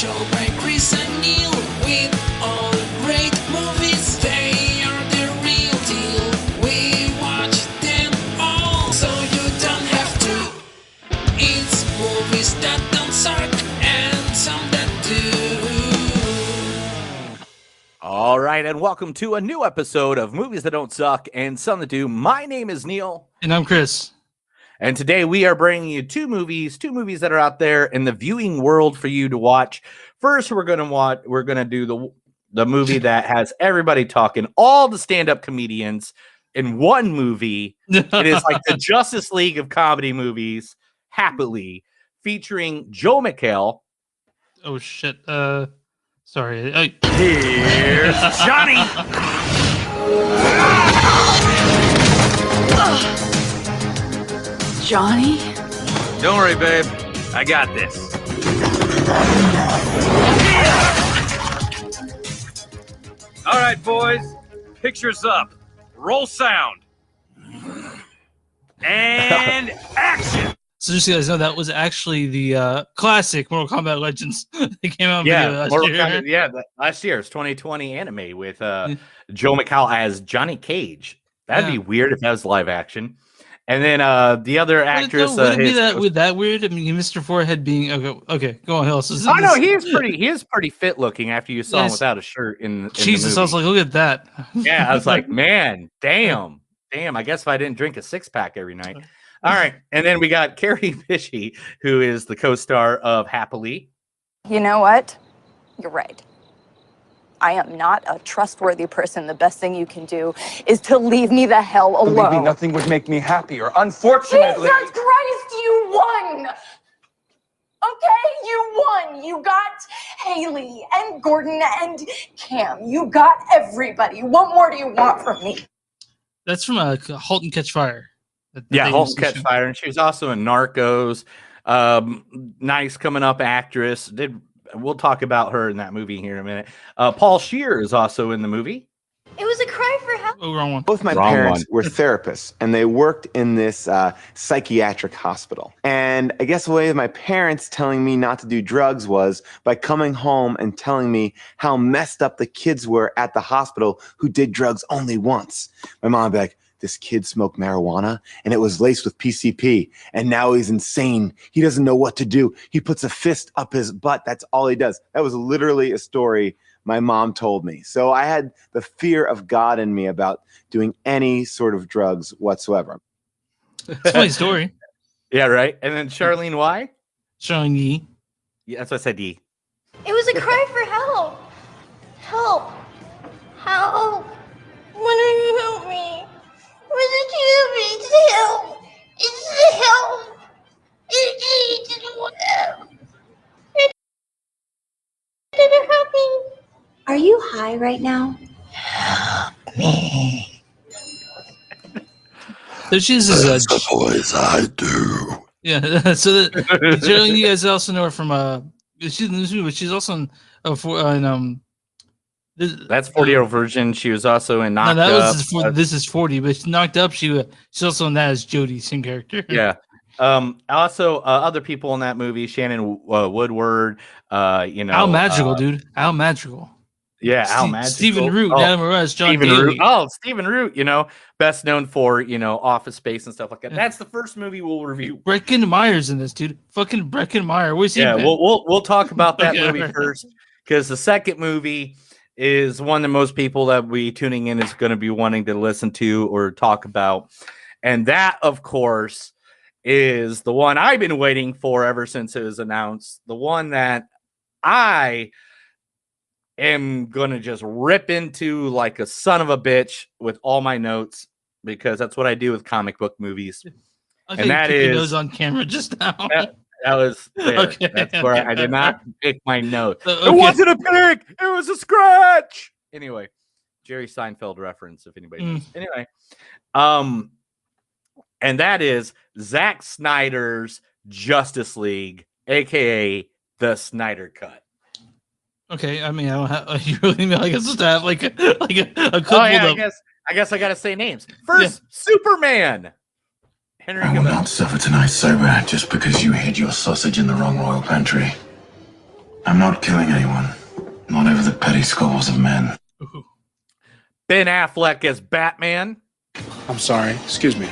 show by Chris and Neil with all great movies. They are the real deal. We watch them all, so you don't have to. It's movies that don't suck and some that do. All right, and welcome to a new episode of Movies That Don't Suck and Some That Do. My name is Neil. And I'm Chris. And today we are bringing you two movies that are out there in the viewing world for you to watch. First, we're gonna do the movie that has everybody talking, all the stand-up comedians in one movie. It is like the Justice League of comedy movies, Happily, featuring Joel McHale. Oh shit. Sorry. Here's Johnny. Johnny? Don't worry, babe. I got this. All right, boys. Pictures up. Roll sound. And action. So just so you guys know, that was actually the classic Mortal Kombat Legends. They came out last year. Last year's 2020 anime with Joe McHale as Johnny Cage. That'd be weird if that was live action. And then the other actress, would it be that weird? I mean, Mr. Forehead being okay. Go on, Hill. So no, he is pretty fit looking after you saw him without a shirt in Jesus, the movie. I was like, look at that. Yeah, I was like, man, damn. I guess if I didn't drink a 6-pack every night. All right, and then we got Kerry Bishe, who is the co-star of Happily. You know what? You're right. I am not a trustworthy person. The best thing you can do is to leave me the hell alone. Believe me, nothing would make me happier. Unfortunately... Jesus Christ, you won! Okay, you won. You got Haley and Gordon and Cam. You got everybody. What more do you want from me? That's from Halt and Catch Fire. Halt and Catch Fire. And she was also in Narcos. Nice coming up actress. We'll talk about her in that movie here in a minute. Paul Scheer is also in the movie. It was a cry for help. Oh, wrong one. Both my parents were therapists, and they worked in this psychiatric hospital. And I guess the way of my parents telling me not to do drugs was by coming home and telling me how messed up the kids were at the hospital who did drugs only once. My mom would be like, this kid smoked marijuana, and it was laced with PCP, and now he's insane. He doesn't know what to do. He puts a fist up his butt. That's all he does. That was literally a story my mom told me. So I had the fear of God in me about doing any sort of drugs whatsoever. It's my story. Yeah, right. And then Charlene Y. Charlene Yi. Yeah, that's what I said. Y. It was a cry for help. Help. Help. When will you help me? Where's the tube? It's help. It's help. It's help. Help me. Are you high right now? Help me. So she's That's the voice I do. Yeah. So Charlene, you guys also know her from she's in this movie, but she's also in that's 40-year-old version. She was also in Knocked Up. This is 40, but Knocked Up. She's also in that as Jodie, same character. Yeah. Also, other people in that movie: Shannon Woodward. Al Madrigal, dude. Al Madrigal. Yeah, Al Madrigal. Stephen Root. Adam Morales. John Stephen Daly. Root. Oh, Stephen Root. Best known for Office Space and stuff like that. Yeah. That's the first movie we'll review. Breckin Meyer's in this, dude. Fucking Breckin Meyer. Where's he? Yeah, been? we'll talk about that movie first, because the second movie is one that most people that be tuning in is going to be wanting to listen to or talk about. And that, of course, is the one I've been waiting for ever since it was announced. The one that I am going to just rip into like a son of a bitch with all my notes, because that's what I do with comic book movies. And that is those on camera just now. That was there. Okay, that's where I did not pick my note. Okay. It wasn't a pick. It was a scratch. Anyway, Jerry Seinfeld reference, if anybody knows. Anyway, and that is Zack Snyder's Justice League, aka the Snyder Cut. Okay, I mean, I don't have. You really mean like us to have like a couple? Oh yeah, I guess I gotta say names first. Yeah. Superman. Henry I will not suffer tonight sober just because you hid your sausage in the wrong royal pantry. I'm not killing anyone. Not over the petty squabbles of men. Ooh. Ben Affleck as Batman. I'm sorry. Excuse me.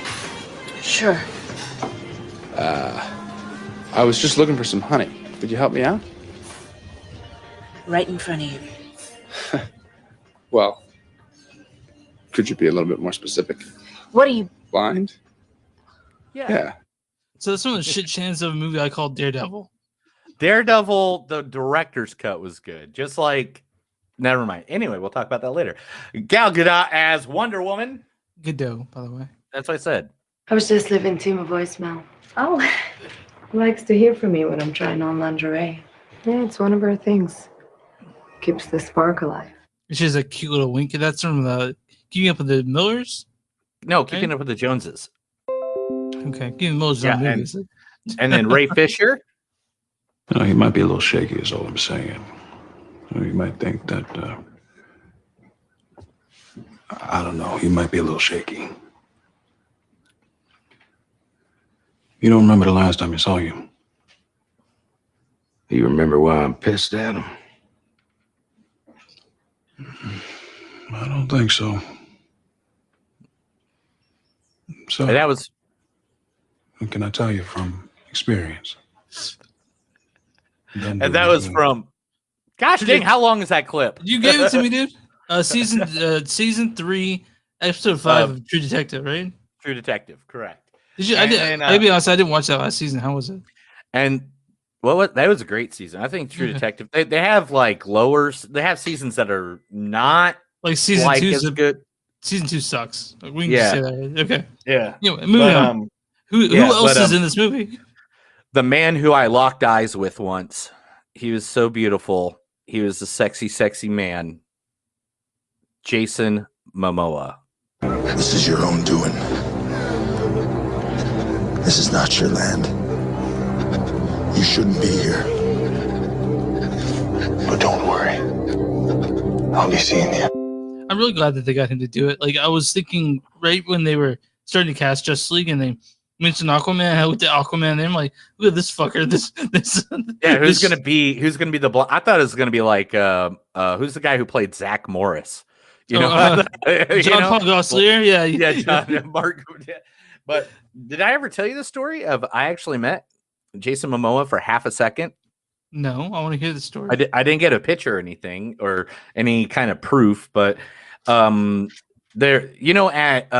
Sure. I was just looking for some honey. Could you help me out? Right in front of you. Well, could you be a little bit more specific? What are you? Blind? Yeah. So that's one of the shit chance of a movie I called Daredevil. Daredevil, the director's cut was good. Just like, never mind. Anyway, we'll talk about that later. Gal Gadot as Wonder Woman. Godot, by the way. That's what I said. I was just listening to my voicemail. Oh, likes to hear from me when I'm trying on lingerie. Yeah, it's one of her things. Keeps the spark alive. She has a cute little wink. That's from the Keeping Up with the Millers? No, Keeping Up with the Joneses. Okay, Keeping the Millers. Yeah, and then Ray Fisher. You know, he might be a little shaky, is all I'm saying. You might think that, I don't know, he might be a little shaky. You don't remember the last time he saw you? You remember why I'm pissed at him? I don't think so. So And that was. what can I tell you from experience? And that was from. Gosh dang! How long is that clip? You gave it to me, dude. Season 3, episode 5 of True Detective, right? True Detective, correct. Did you? I'll be honest. I didn't watch that last season. How was it? And that was a great season. I think True Detective. They have like lowers. They have seasons that are not like season like 2 as good. Season 2 sucks. Like, we can just say that. Right? Okay. Yeah. Anyway, moving on. Who else is in this movie? The man who I locked eyes with once. He was so beautiful. He was a sexy, sexy man. Jason Momoa. This is your own doing. This is not your land. You shouldn't be here. But don't worry. I'll be seeing you. I'm really glad that they got him to do it. Like, I was thinking right when they were starting to cast Justice League and they mentioned Aquaman. I looked at Aquaman and I'm like, look at this fucker. This. Yeah, who's gonna be the I thought it was gonna be like who's the guy who played Zach Morris? You know, John Paul Gosselaar. Yeah, yeah, John Mark. But did I ever tell you the story of I actually met Jason Momoa for half a second? No, I want to hear the story. I didn't get a picture or anything or any kind of proof, but there, at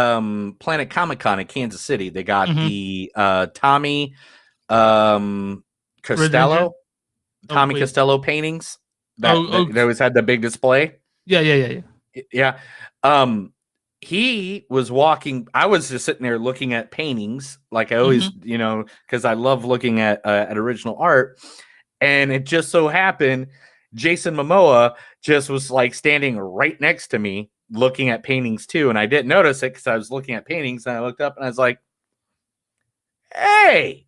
Planet Comic-Con in Kansas City, they got the Tommy Costello Costello paintings that they always had the big display. Yeah. He was walking. I was just sitting there looking at paintings, like I always, because I love looking at original art. And it just so happened, Jason Momoa just was like standing right next to me, looking at paintings too. And I didn't notice it because I was looking at paintings, and I looked up and I was like, "Hey!"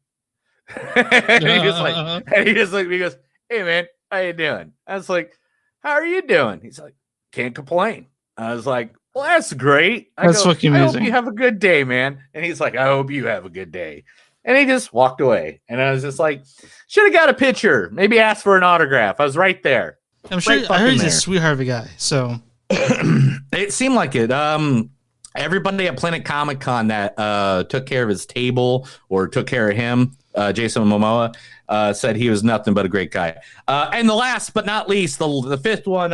and he just like, he goes, "Hey man, how you doing?" I was like, "How are you doing?" He's like, "Can't complain." I was like, "Well, that's great. That's fucking amazing. I hope you have a good day, man." And he's like, "I hope you have a good day." And he just walked away. And I was just like, should have got a picture. Maybe asked for an autograph. I was right there. I'm sure. I heard he's a sweetheart of a guy. So it seemed like it. Everybody at Planet Comic-Con that took care of his table or took care of him, Jason Momoa, said he was nothing but a great guy. And the last but not least, the fifth one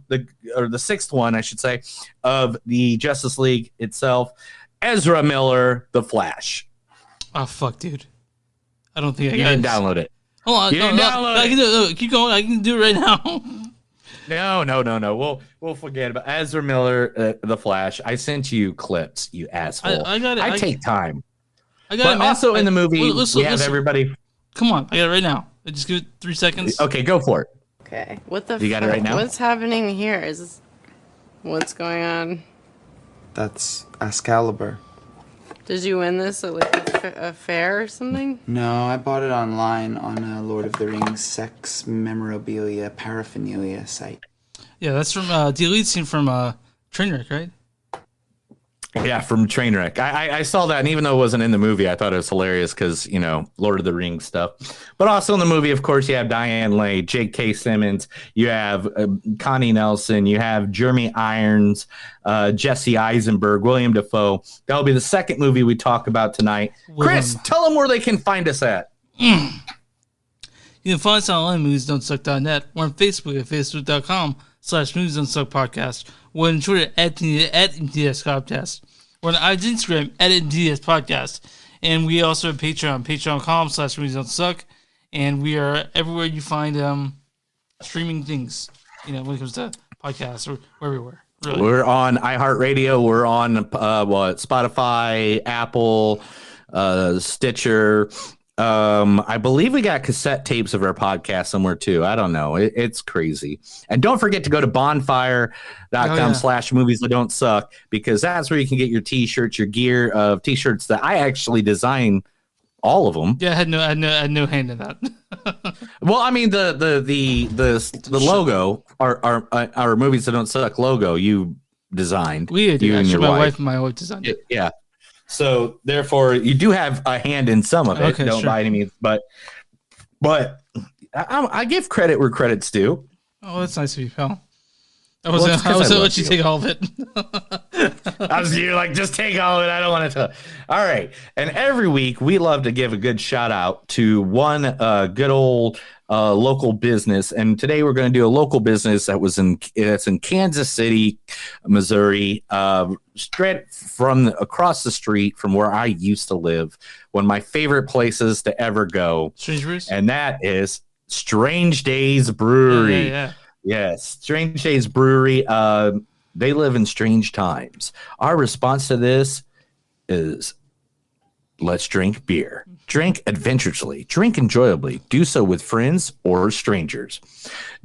the sixth one, I should say, of the Justice League itself, Ezra Miller, The Flash. Oh fuck, dude! I don't think you didn't download it. Hold on, I can do it. Keep going. I can do it right now. No. We'll forget about Ezra Miller, The Flash. I sent you clips, you asshole. I got it. I take time. I got it. Man. Also in the movie, we have everybody. Come on, I got it right now. I just give it 3 seconds. Okay, go for it. Okay, what the? You got it right now. What's happening here? What's going on? That's Excalibur. Did you win this at like a fair or something? No, I bought it online on a Lord of the Rings sex memorabilia paraphernalia site. Yeah, that's from the lead scene from Trainwreck, right? Yeah, from Trainwreck. I saw that, and even though it wasn't in the movie, I thought it was hilarious because, Lord of the Rings stuff. But also in the movie, of course, you have Diane Lane, J.K. Simmons, you have Connie Nelson, you have Jeremy Irons, Jesse Eisenberg, William Dafoe. That'll be the second movie we talk about tonight. Chris, tell them where they can find us at. You can find us online at moviesdon'tsuck.net. We're on Facebook at facebook.com/moviesdon'tsuck podcast. We're on Twitter at MTScopcast. We're on Instagram at MTS Podcast. And we also have Patreon, patreon.com/moviesdon'tsuck. And we are everywhere you find streaming things, when it comes to podcasts. We're everywhere. Really. We're on iHeartRadio. We're on Spotify, Apple, Stitcher. I believe we got cassette tapes of our podcast somewhere too. I don't know. It's crazy. And don't forget to go to bonfire.com/movies that don't suck, because that's where you can get your t-shirts, your gear of t-shirts that I actually design all of them. Yeah, I had no hand in that. Well, I mean the logo, our movies that don't suck logo, you designed. We did. Actually, my wife designed it. Yeah. So therefore, you do have a hand in some of it. Okay, don't by any means, but I give credit where credit's due. Oh, that's nice of you, pal. I was gonna let you take all of it. You're like, just take all of it. I don't want to. All right. And every week we love to give a good shout out to one good old local business. And today we're going to do a local business that's in Kansas City, Missouri, straight from across the street from where I used to live. One of my favorite places to ever go. Strange Brews? And that is Strange Days Brewery. Yeah. Yes, Strange Days Brewery. They live in strange times. Our response to this is, let's drink beer. Drink adventurously. Drink enjoyably. Do so with friends or strangers.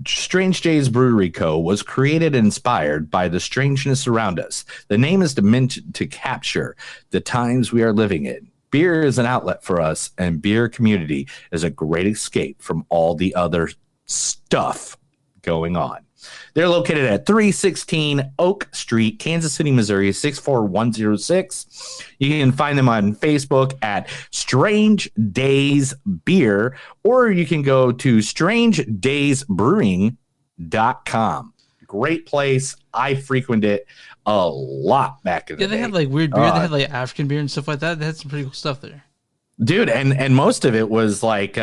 Strange Days Brewery Co. was created and inspired by the strangeness around us. The name is meant to capture the times we are living in. Beer is an outlet for us, and beer community is a great escape from all the other stuff going on. They're located at 316 Oak Street, Kansas City, Missouri, 64106. You can find them on Facebook at Strange Days Beer, or you can go to strangedaysbrewing.com. Great place. I frequented it a lot back in the day. Yeah, they had like weird beer. They had like African beer and stuff like that. They had some pretty cool stuff there. Dude, and most of it was like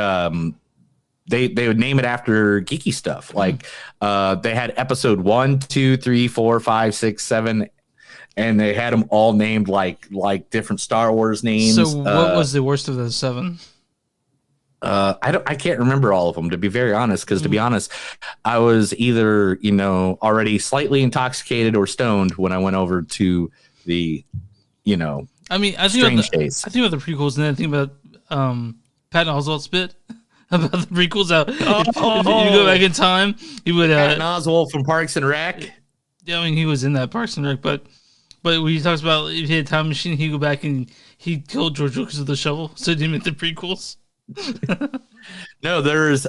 they would name it after geeky stuff. Like they had episode 1, 2, 3, 4, 5, 6, 7, and they had them all named like different Star Wars names. So what was the worst of the 7? I can't remember all of them, to be very honest, because to be honest, I was either already slightly intoxicated or stoned when I went over to the I think Strange Days. I think about the prequels, and then I think about Patton Oswalt's bit about the prequels. Out if you go back in time, he would Patton Oswalt from Parks and Rec. Yeah, I mean he was in that Parks and Rec, but when he talks about if he had a time machine, he'd go back and he'd kill George Lucas with the shovel. So he didn't make the prequels. No, there was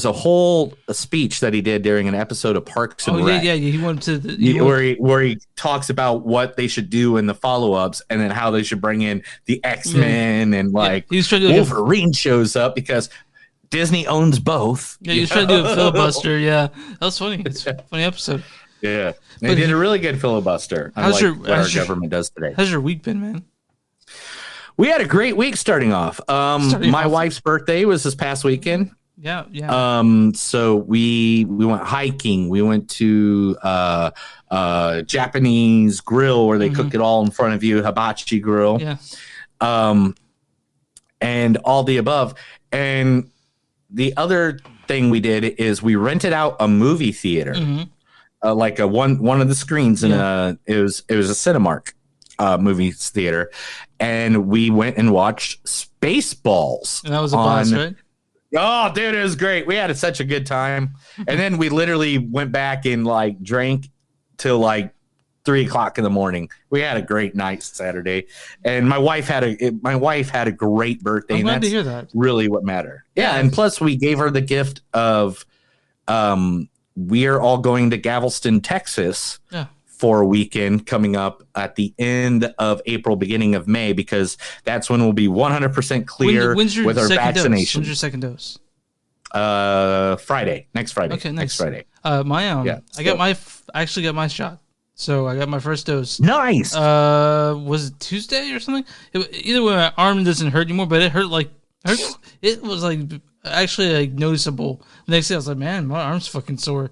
a whole speech that he did during an episode of Parks and Rec. Yeah. He went to where he talks about what they should do in the follow-ups, and then how they should bring in the X-Men and he's trying to Wolverine shows up because Disney owns both. Yeah, he was trying to do a filibuster. Yeah, that was funny. It's a funny episode. Yeah, they did a really good filibuster. What our government does today. How's your week been, man? We had a great week starting off. My wife's birthday was this past weekend. Yeah. So we went hiking. We went to Japanese grill where they cook it all in front of you, hibachi grill. Yeah. And all the above. And the other thing we did is we rented out a movie theater, like one of the screens in it was a Cinemark movie theater, and we went and watched Spaceballs. And that was a blast, right? Oh, dude, it was great. We had such a good time. And then we literally went back and drank till 3:00 in the morning. We had a great night Saturday, and my wife had a great birthday. I'm glad to that's hear that. really what mattered. Yeah, and plus we gave her the gift of we are all going to Galveston, Texas. Yeah. For a weekend coming up at the end of April, beginning of May, because that's when we'll be 100% clear with our vaccination. When's your second dose? Friday. Next Friday. Okay, next Friday. I actually got my shot. So I got my first dose. Nice. Was it Tuesday or something? Either way, my arm doesn't hurt anymore, but it hurt it was like actually like noticeable. The next day I was like, man, my arm's fucking sore.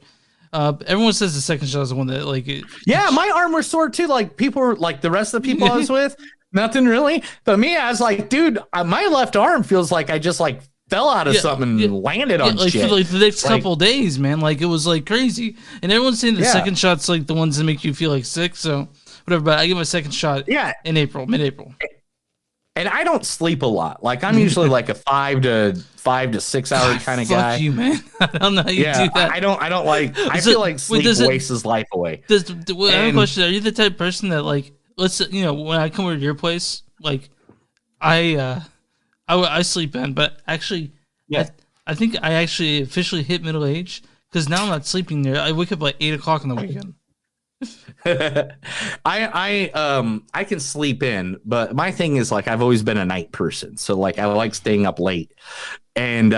Everyone says the second shot is the one that like it. Yeah, my arm was sore too. Like people were like the rest of the people I was with, nothing really. But me, I was like, dude, my left arm feels like I just like fell out of something and landed on shit. For like the next couple days, man, like it was like crazy. And everyone's saying the second shot's like the ones that make you feel like sick. So whatever. But I get my second shot. In April, mid-April. And I don't sleep a lot. Like I'm usually like a 5 to 6 hour kind of guy. Fuck you, man. I don't know how you do that. I don't like. I feel like sleep wastes his life away. I have a question. Are you the type of person that like, let's when I come over to your place, like I sleep in, but actually, I think I actually officially hit middle age because now I'm not sleeping there. I wake up like 8 o'clock on the weekend. I can sleep in, but my thing is like I've always been a night person, so like I like staying up late, and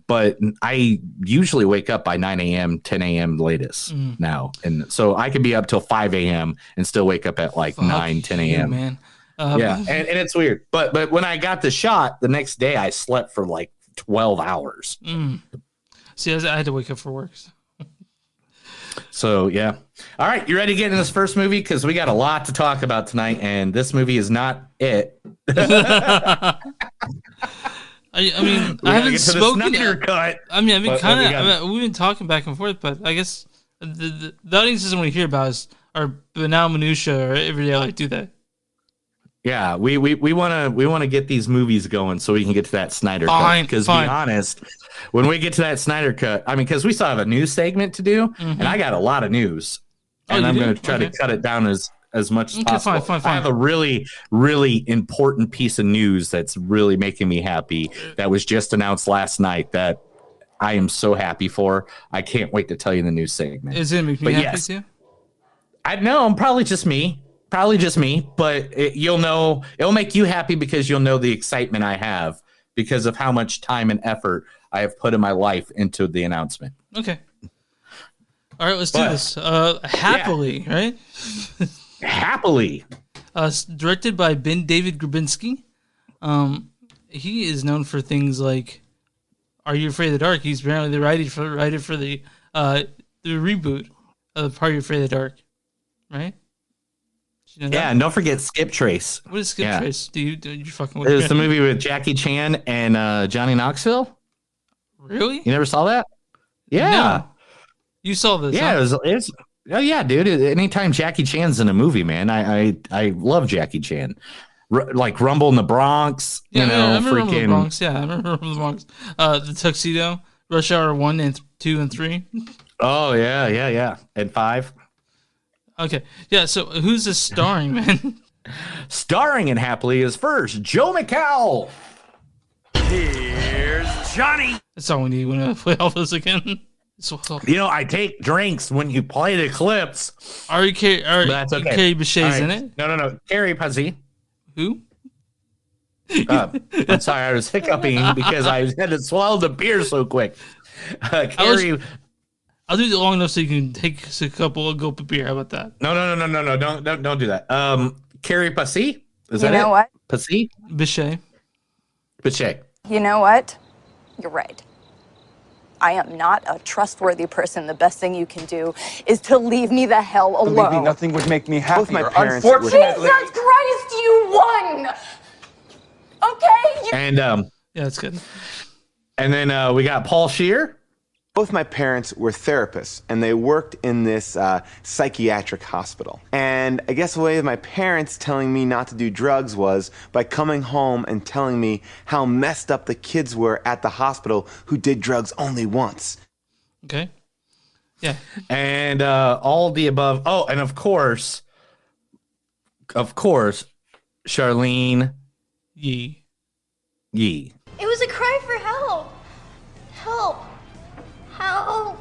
but I usually wake up by 9 a.m. 10 a.m. latest now, and so I could be up till 5 a.m. and still wake up at like 9 10 a.m. man. And it's weird, but when I got the shot the next day I slept for like 12 hours. See, I had to wake up for work. So, yeah. All right. You ready to get into this first movie? Because we got a lot to talk about tonight, and this movie is not it. I mean, I haven't spoken. Cut, I mean, we've been talking back and forth, but I guess the audience doesn't want to hear about our banal minutia or everyday life, do they? Yeah, we want to get these movies going so we can get to that Snyder cut. Because to be honest, when we get to that Snyder cut, I mean, because we still have a news segment to do, and I got a lot of news, and I'm going to try to cut it down as much as possible. Fine. I have a really, really important piece of news that's really making me happy. That was just announced last night that I am so happy for. I can't wait to tell you in the news segment. Is it making me happy too? I know, probably just me. But you'll know, it'll make you happy because you'll know the excitement I have because of how much time and effort I have put in my life into the announcement. Okay. All right, let's do this. Happily, right? Happily. Directed by David Grabinski. He is known for things like Are You Afraid of the Dark? He's apparently the writer for the reboot of Are You Afraid of the Dark, right? You know and don't forget Skip Trace. What is Skip Trace? Do you fucking? It was the movie with Jackie Chan and Johnny Knoxville. Really? You never saw that? Yeah, no. You saw this? Yeah, huh? it was. Oh yeah, dude. Anytime Jackie Chan's in a movie, man, I love Jackie Chan. Like Rumble in the Bronx. Yeah, you know, I remember freaking. Rumble in the Bronx. Yeah, I remember Rumble in the Bronx. The Tuxedo, Rush Hour 1 and 2 and 3. Oh yeah, and 5. Okay, yeah. So who's this starring, man? Starring in Happily is first Joel McHale. Here's Johnny. That's all we need when I play all this again. You know, I take drinks when you play the clips. That's okay. Kerry Bishe in it? No. Kerry Bishe. Who? I'm sorry, I was hiccuping because I had to swallow the beer so quick. Kerry. I'll do it long enough so you can take a gulp of beer. How about that? No. Don't do that. Kerry Bishe? Is that it? You know what? Bishe? Bishe. You know what? You're right. I am not a trustworthy person. The best thing you can do is to leave me the hell alone. Believe me, nothing would make me happier. Both my parents Unfortunately, Jesus Christ, you won. Okay. And yeah, that's good. And then we got Paul Scheer. Both my parents were therapists, and they worked in this psychiatric hospital. And I guess the way my parents telling me not to do drugs was by coming home and telling me how messed up the kids were at the hospital who did drugs only once. Okay. Yeah. And all the above. Oh, and of course, Charlene Yee. It was a cry for help. Help. Help.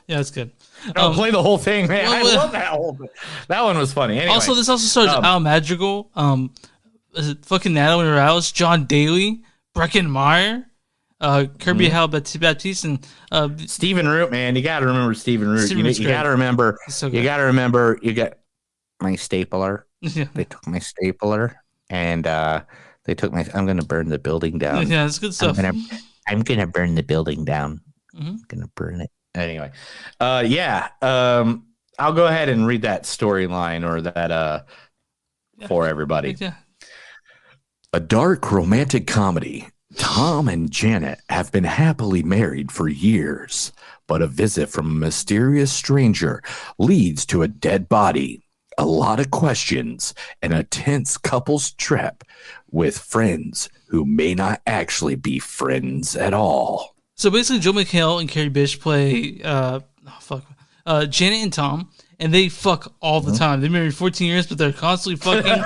Yeah, that's good. Oh, play the whole thing, man. I love that whole thing. That one was funny. Anyway, Also, this also stars Al Madrigal, is it fucking Natalie Morales, John Daly, Breckin Meyer, Kirby Hal Baptiste, and Stephen Root, man. You got to remember Stephen Root. You got to remember. You got to remember. You got my stapler. Yeah. They took my stapler, and they took my. I'm gonna burn the building down. Yeah, it's good stuff. I'm gonna burn the building down. I'm gonna burn it. Anyway, I'll go ahead and read that storyline or that for everybody. Yeah. A dark romantic comedy. Tom and Janet have been happily married for years, but a visit from a mysterious stranger leads to a dead body, a lot of questions, and a tense couple's trip with friends who may not actually be friends at all. So basically, Joel McHale and Kerry Bishe play Janet and Tom, and they fuck all the time. They've been married 14 years, but they're constantly fucking.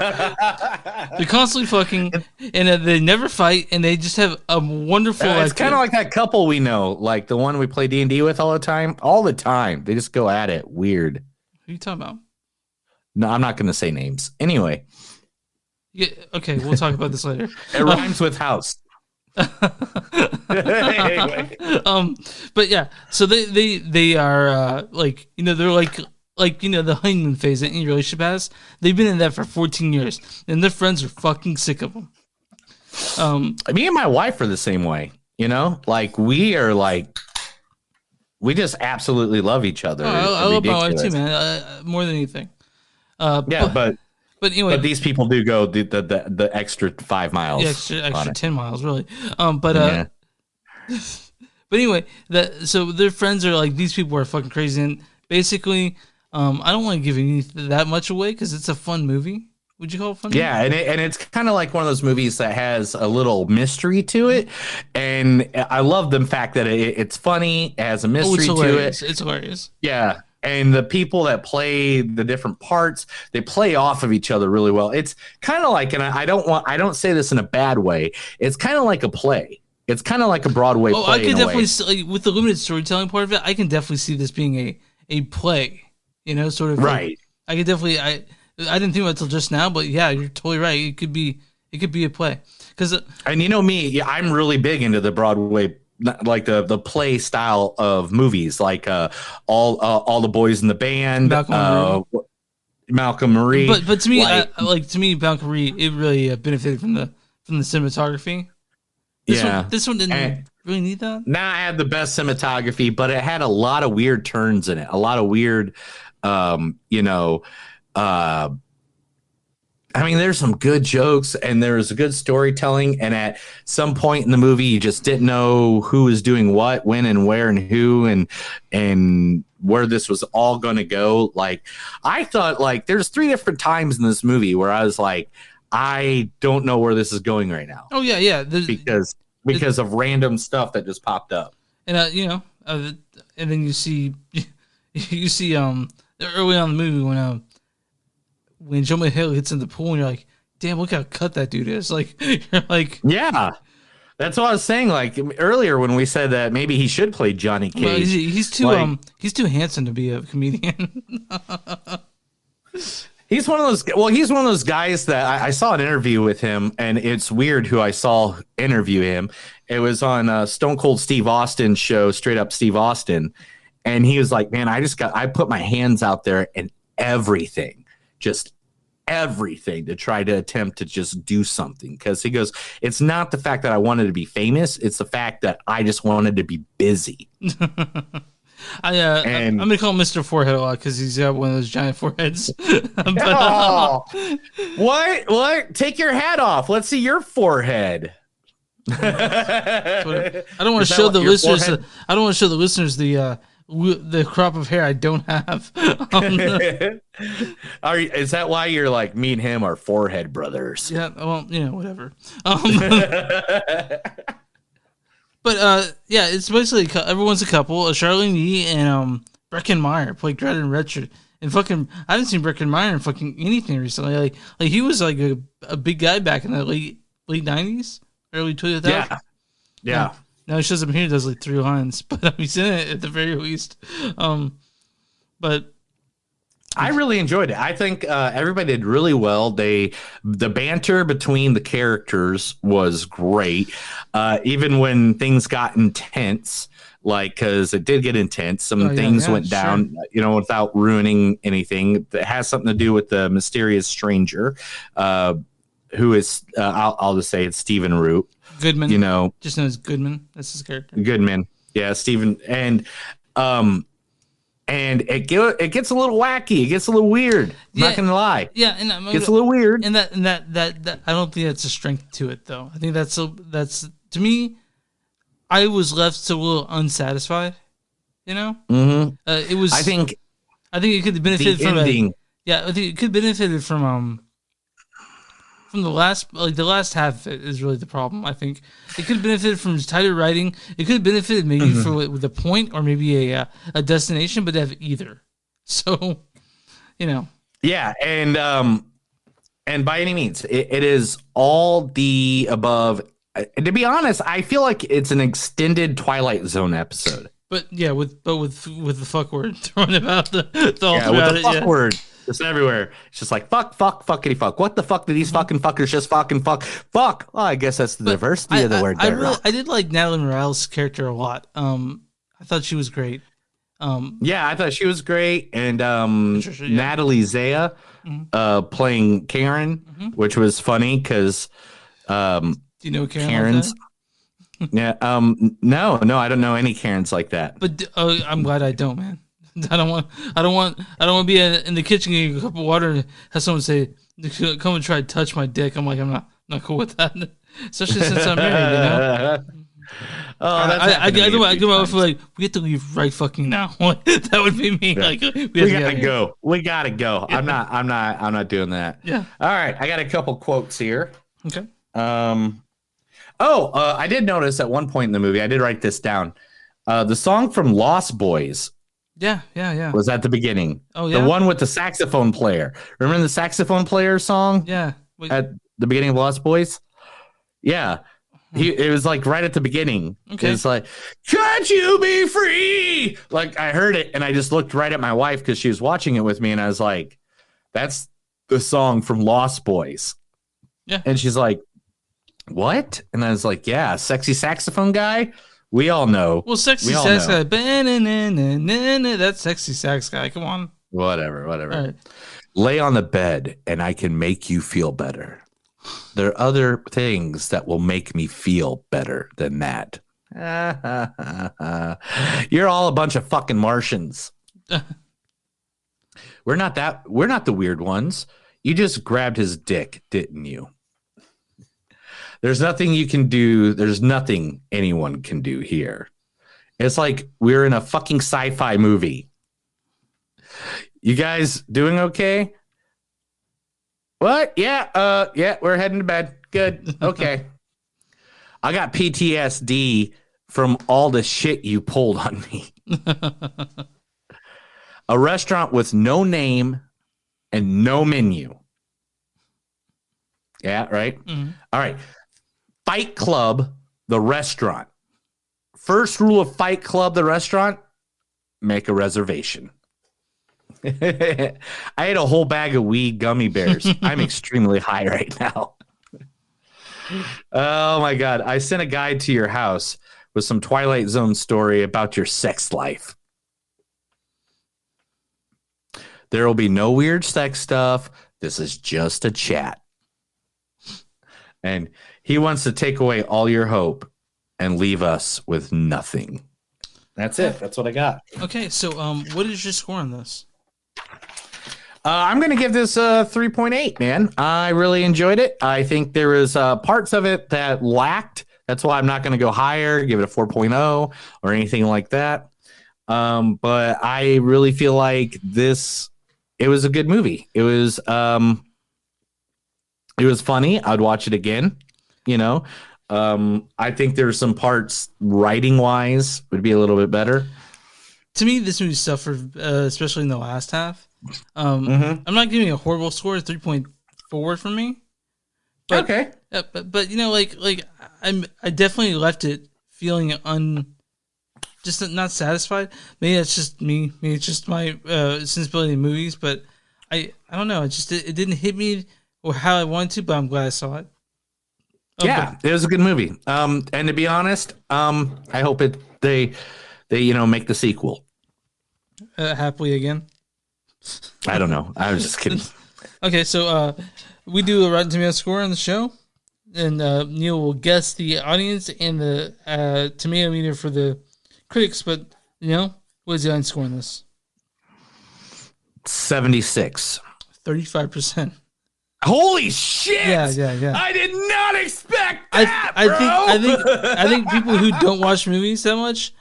They're constantly fucking, and they never fight, and they just have a wonderful. It's kind of like that couple we know, like the one we play D&D with all the time. All the time, they just go at it. Weird. Who are you talking about? No, I'm not going to say names. Anyway. Yeah. Okay, we'll talk about this later. It rhymes with house. Anyway. But yeah, so they are they're like the honeymoon phase that any relationship has. They've been in that for 14 years, and their friends are fucking sick of them. Me and my wife are the same way. Like we are like, we just absolutely love each other. I love my wife too, man. More than anything. But anyway, these people do go the extra 5 miles. Yeah, extra 10 miles, really. But anyway, so their friends are like, these people are fucking crazy, and basically, I don't want to give you that much away because it's a fun movie. Would you call it fun? Yeah, and it's kind of like one of those movies that has a little mystery to it, and I love the fact that it's funny, it has a mystery to it. It's hilarious. Yeah. And the people that play the different parts, they play off of each other really well. It's kind of like, and I don't say this in a bad way. It's kind of like a play. It's kind of like a Broadway play. I could definitely, with the limited storytelling part of it, I can definitely see this being a play. Sort of right. I could definitely, I didn't think about it till just now, but yeah, you're totally right. It could be a play. And me, I'm really big into the Broadway, like the play style of movies, like all the boys in the band, Malcolm Marie. But to me, Malcolm Marie, it really benefited from the cinematography. This one didn't really need that. Now it had the best cinematography, but it had a lot of weird turns in it, a lot of weird, there's some good jokes and there's a good storytelling. And at some point in the movie, you just didn't know who was doing what, when and where and who and where this was all going to go. Like, I thought, like, there's 3 different times in this movie where I was like, I don't know where this is going right now. Oh, yeah, yeah. Because of random stuff that just popped up. And, and then you see early on in the movie when Joel McHale hits in the pool, and you're like, "Damn, look how cut that dude is!" Like, you're like, "Yeah, that's what I was saying." Like earlier when we said that maybe he should play Johnny Cage. Well, he's too handsome to be a comedian. He's one of those guys that I saw an interview with him, and it's weird who I saw interview him. It was on Stone Cold Steve Austin's show, Straight Up Steve Austin, and he was like, "Man, I put my hands out there and everything, just." Everything to try to attempt to just do something, because he goes, it's not the fact that I wanted to be famous, it's the fact that I just wanted to be busy. I'm gonna call him Mr. Forehead a lot because he's got one of those giant foreheads. What? Take your hat off. Let's see your forehead. I don't want to show the listeners. I don't want to show the listeners the crop of hair I don't have. Is that why you're like, me and him are forehead brothers? Yeah, well, whatever. But yeah, it's basically everyone's a couple. Charlene Yee and Breckin Meyer play Greta and Richard. And fucking, I haven't seen Breckin Meyer in fucking anything recently. Like he was like a big guy back in the late 90s, early 2000s. Yeah. Now he shows up here, does like 3 lines, but he's in it at the very least. But I really enjoyed it. I think everybody did really well. The banter between the characters was great, even when things got intense. Like, because it did get intense. Some things went down, without ruining anything. That has something to do with the mysterious stranger, who is, I'll just say it's Stephen Root. Goodman. Just known as Goodman. That's his character. Goodman. Yeah, Stephen. And it gets a little wacky. It gets a little weird. I'm not going to lie. Yeah, and it gets a little weird. And that I don't think that's a strength to it, though. I think that's to me. I was left a little unsatisfied, Mm-hmm. It was. I think it could have benefited from ending. I think it could have benefited from the last, the last half is really the problem. I think it could have benefited from tighter writing. It could have benefited maybe with a point or maybe a destination, but they have either. So, Yeah, and by any means, it is all the above. To be honest, I feel like it's an extended Twilight Zone episode. But yeah, with the fuck word thrown about the all yeah, with the fuck word. It's everywhere. It's just like fuck, fuckity fuck. What the fuck did these fucking fuckers just fucking fuck? Well, I guess that's the diversity of the word. I did like Natalie Morales' character a lot. I thought she was great. Yeah, I thought she was great, and Patricia, yeah. Natalie Zaya playing Karen, which was funny because. Do you know Karen Karen's? Like yeah. No, I don't know any Karens like that. But I'm glad I don't, man. I don't want to be in the kitchen getting a cup of water and have someone say, "Come and try to touch my dick." I'm like, I'm not cool with that, especially since I'm married. Oh, that's I do my wife like, we have to leave right fucking now. That would be me. Yeah. Like we gotta go. We gotta go. Yeah. I'm not doing that. Yeah. All right. I got a couple quotes here. Okay. I did notice at one point in the movie, I did write this down. The song from Lost Boys. Yeah. Was at the beginning. Oh, yeah. The one with the saxophone player. Remember the saxophone player song? Yeah. At the beginning of Lost Boys? Yeah. It was like right at the beginning. Okay. It's like, "Can't you be free?" Like I heard it and I just looked right at my wife because she was watching it with me and I was like, "That's the song from Lost Boys." Yeah. And she's like, "What?" And I was like, "Yeah, sexy saxophone guy. We all know." Well, sexy sax guy. That's sexy sax guy. Come on. Whatever. All right. Lay on the bed and I can make you feel better. There are other things that will make me feel better than that. You're all a bunch of fucking Martians. We're not the weird ones. You just grabbed his dick, didn't you? There's nothing you can do. There's nothing anyone can do here. It's like we're in a fucking sci-fi movie. You guys doing okay? What? Yeah, we're heading to bed. Good. Okay. I got PTSD from all the shit you pulled on me. A restaurant with no name and no menu. Yeah, right? Mm-hmm. All right. Fight Club, the restaurant. First rule of Fight Club, the restaurant, make a reservation. I ate a whole bag of weed gummy bears. I'm extremely high right now. Oh my God. I sent a guide to your house with some Twilight Zone story about your sex life. There will be no weird sex stuff. This is just a chat. And he wants to take away all your hope and leave us with nothing. That's it. That's what I got. Okay, so what is your score on this? I'm going to give this a 3.8, man. I really enjoyed it. I think there was parts of it that lacked. That's why I'm not going to go higher, give it a 4.0 or anything like that. But I really feel like it was a good movie. It was funny. I'd watch it again. I think there's some parts writing wise would be a little bit better. To me, this movie suffered, especially in the last half. I'm not giving it a horrible score, 3.4 from me. But, okay. But I definitely left it feeling just not satisfied. Maybe that's just me. Maybe it's just my sensibility in movies. But I don't know. It didn't hit me or how I wanted to. But I'm glad I saw it. Yeah, it was a good movie. And to be honest, I hope they make the sequel. Happily again. I don't know. I was just kidding. Okay, so we do a Rotten Tomatoes score on the show, and Neil will guess the audience and the tomato meter for the critics. But what is the audience score on this? 76. 35%. Holy shit! Yeah. I did not expect that, I think people who don't watch movies that much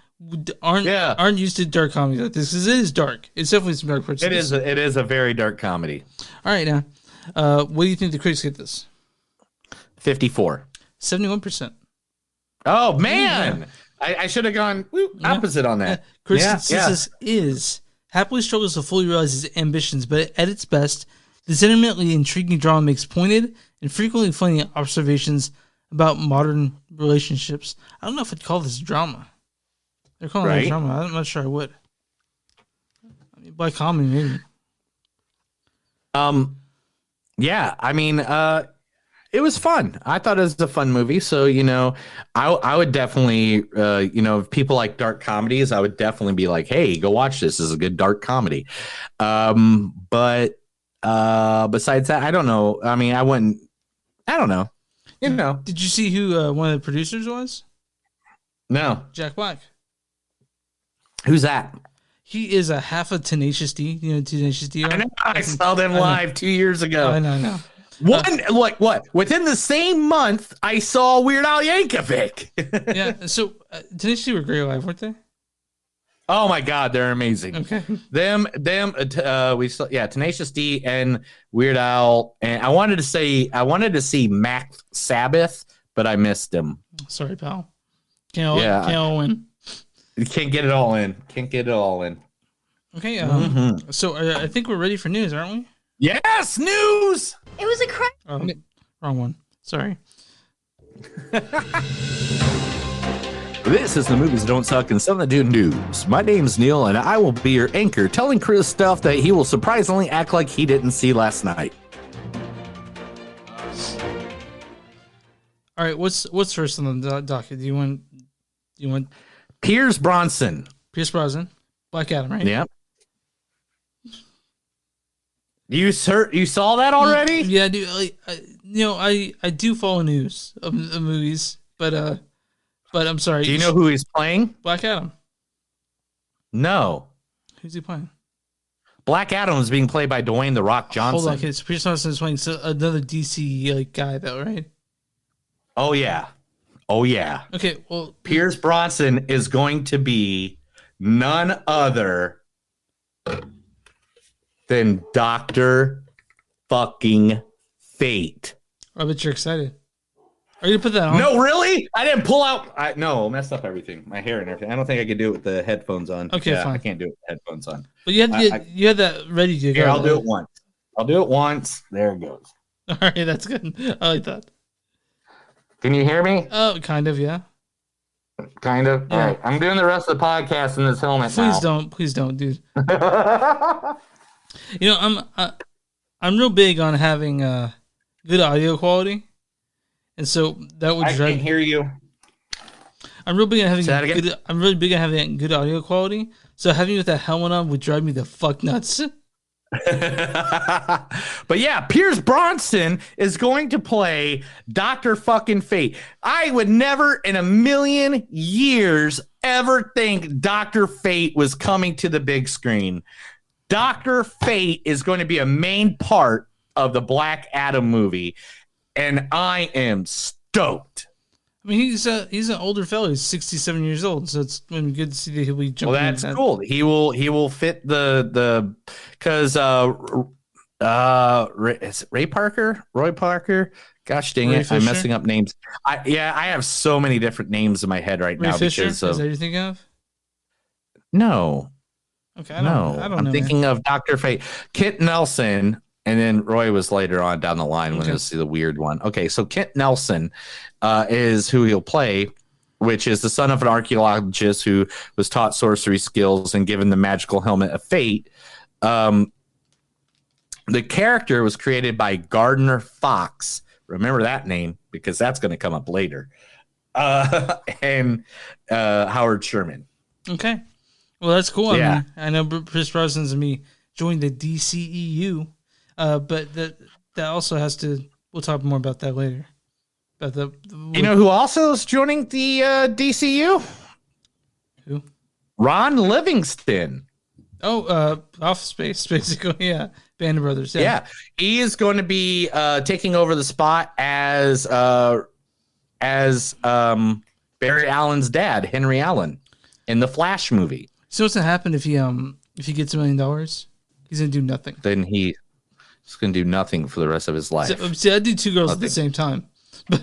aren't used to dark comedy like this, because it is dark. It's definitely some dark parts. It is a very dark comedy. All right, now, what do you think the critics get this? 54. 71%. Oh man, I should have gone opposite on that. Critics consensus is happily struggles to fully realize his ambitions, but at its best, this intermittently intriguing drama makes pointed and frequently funny observations about modern relationships. I don't know if I'd call this drama. They're calling it drama. I'm not sure I would. I mean, by comedy, maybe. Yeah, I mean, it was fun. I thought it was a fun movie. So, I would definitely, if people like dark comedies, I would definitely be like, hey, go watch this. This is a good dark comedy. But besides that, I don't know. I mean, I don't know. Did you see who one of the producers was? No. Jack Black. Who's that? He is a half of Tenacious D. You know who Tenacious D are? I know. I saw them live 2 years ago. I know. What? Within the same month, I saw Weird Al Yankovic. Yeah. So Tenacious D were great live, weren't they? Oh my God, they're amazing. Okay. We saw Tenacious D and Weird Al, and I wanted to see Mac Sabbath, but I missed him. Sorry, pal. Can't all win. You can't get it all in. Okay. So I think we're ready for news, aren't we? Yes, news. It was a crash. Oh, wrong one. Sorry. This is the Movies Don't Suck and Some That Do News. My name's Neil, and I will be your anchor, telling Chris stuff that he will surprisingly act like he didn't see last night. All right. What's first on the docket? Do you want Pierce Brosnan? Black Adam, right? Yeah. You saw that already? Yeah, dude. I do follow news of movies, but I'm sorry. Do you know who he's playing? Black Adam. No. Who's he playing? Black Adam is being played by Dwayne "The Rock" Johnson. Hold on, okay. So Pierce Brosnan is playing another DC guy, though, right? Oh yeah. Okay, well, Pierce Brosnan is going to be none other than Dr. fucking Fate. I bet you're excited. Are you gonna put that on? No, really? I didn't pull out. I messed up everything. My hair and everything. I don't think I could do it with the headphones on. Okay, fine. I can't do it with headphones on. But you had that ready to go. Here, I'll do it once. There it goes. All right, that's good. I like that. Can you hear me? Oh, kind of, yeah. Kind of. Yeah. All right. I'm doing the rest of the podcast in this helmet now. Please don't, dude. I'm real big on having good audio quality, and so that would I drive. can't hear you. I'm real big on having Say that again? good. I'm really big on having good audio quality. So having you with that helmet on would drive me the fuck nuts. But yeah, Pierce Brosnan is going to play Dr. fucking Fate. I would never in a million years ever think Dr. Fate was coming to the big screen. Dr. Fate is going to be a main part of the Black Adam movie, and I am stoked. I mean, he's an older fellow. He's 67 years old, so it's been good to see that he'll be jumping. Well, that's cool. He will fit the because is it Roy Parker. Gosh dang it, I'm messing up names. I have so many different names in my head right now. Fisher? Because Is that you think of? No. Okay, I'm thinking of Dr. Fate, Kit Nelson, and then Roy was later on down the line when it was the weird one. Okay, so Kit Nelson is who he'll play. which is the son of an archaeologist who was taught sorcery skills and given the magical helmet of fate. The character was created by Gardner Fox. Remember that name because that's going to come up later. And Howard Sherman. Okay. Well, that's cool. Yeah. I know Chris Brosnan's and me joined the DCEU, but that also has to. We'll talk more about that later. But you know who also is joining the DCU? Who? Ron Livingston. Oh, Office Space, basically. Yeah, Band of Brothers. Yeah, he is going to be taking over the spot as Barry Allen's dad, Henry Allen, in the Flash movie. So what's gonna happen if he gets $1 million? He's gonna do nothing. Then he's gonna do nothing for the rest of his life. See, I do 2 girls at the same time. You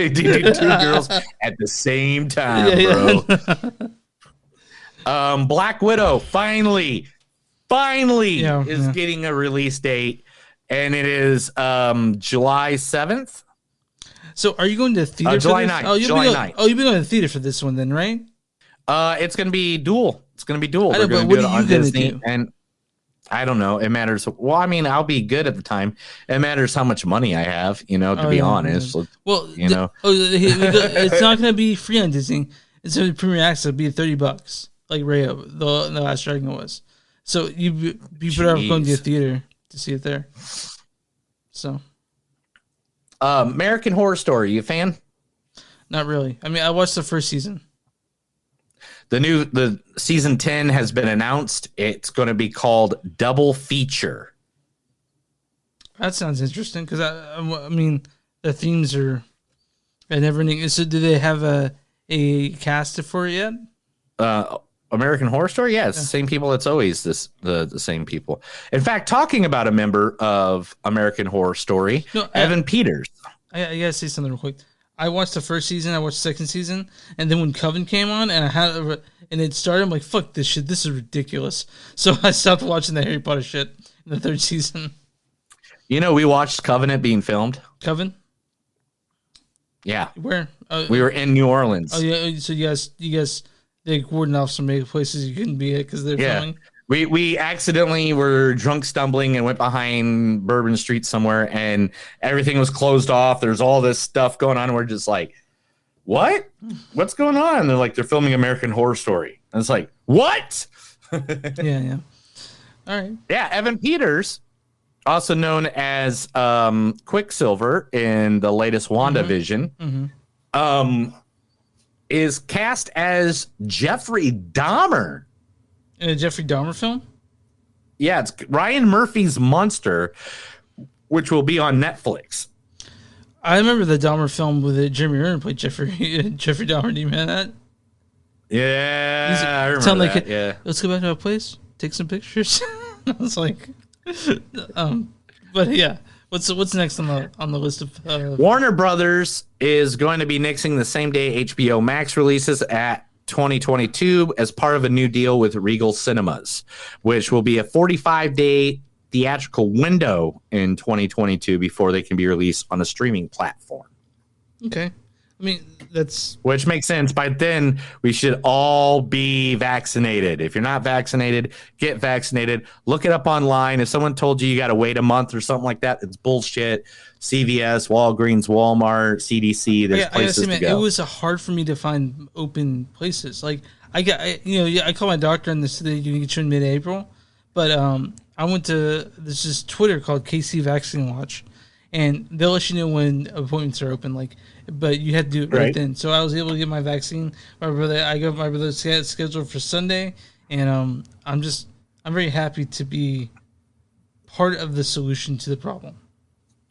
do 2 girls at the same time, bro. Black Widow finally is getting a release date, and it is July 7th. So are you going to the theater? July for 9th. This? Oh, July 9th. Oh, you'll be going to the theater for this one then, right? It's going to be dual. It's going to be dual. I know, They're going but to do what it are you on gonna Disney, do? and I don't know. It matters. Well, I mean, I'll be good at the time. It matters how much money I have, to be honest. Yeah. Well, know. It's not going to be free on Disney. It's going to be premium access. It'll be $30, like Rayo, the Last Dragon was. So you better off going to the theater to see it there. So, American Horror Story, you a fan? Not really. I mean, I watched the first season. The season 10 has been announced. It's going to be called Double Feature. That sounds interesting because I mean the themes are never ending. So do they have a cast for it yet? American Horror Story, yeah, it's the same people. It's always the same people. In fact, talking about a member of American Horror Story, Evan Peters. I gotta say something real quick. I watched the first season, I watched the second season, and then when Coven came on and it started, I'm like, fuck this shit, this is ridiculous. So I stopped watching the Harry Potter shit in the third season. We watched Covenant being filmed. Coven? Yeah. Where? We were in New Orleans. Oh yeah, so you guys they warded off some places you couldn't be at because they're filming. We accidentally were drunk stumbling and went behind Bourbon Street somewhere and everything was closed off. There's all this stuff going on. We're just like, what? What's going on? And they're like, they're filming American Horror Story. And it's like, what? Yeah. All right. Yeah, Evan Peters, also known as Quicksilver in the latest WandaVision, is cast as Jeffrey Dahmer. In a Jeffrey Dahmer film? Yeah, it's Ryan Murphy's Monster, which will be on Netflix. I remember the Dahmer film with Jeremy Renner played Jeffrey Dahmer. Do you remember that? Yeah, I remember that. Yeah. Let's go back to our place, take some pictures. I was like, but yeah. What's next on the list of Warner Brothers is going to be nixing the same day HBO Max releases at 2022 as part of a new deal with Regal Cinemas, which will be a 45-day theatrical window in 2022 before they can be released on a streaming platform. Okay. I mean, which makes sense. By then, we should all be vaccinated. If you're not vaccinated, get vaccinated. Look it up online. If someone told you got to wait a month or something like that, it's bullshit. CVS, Walgreens, Walmart, CDC. There's places to go. It was hard for me to find open places. Like I called my doctor and they said you can get you in mid-April, but I went to this Twitter called KC Vaccine Watch, and they'll let you know when appointments are open. But you had to do it right then. So I was able to get my vaccine. I got my brother scheduled for Sunday, and I'm very happy to be part of the solution to the problem.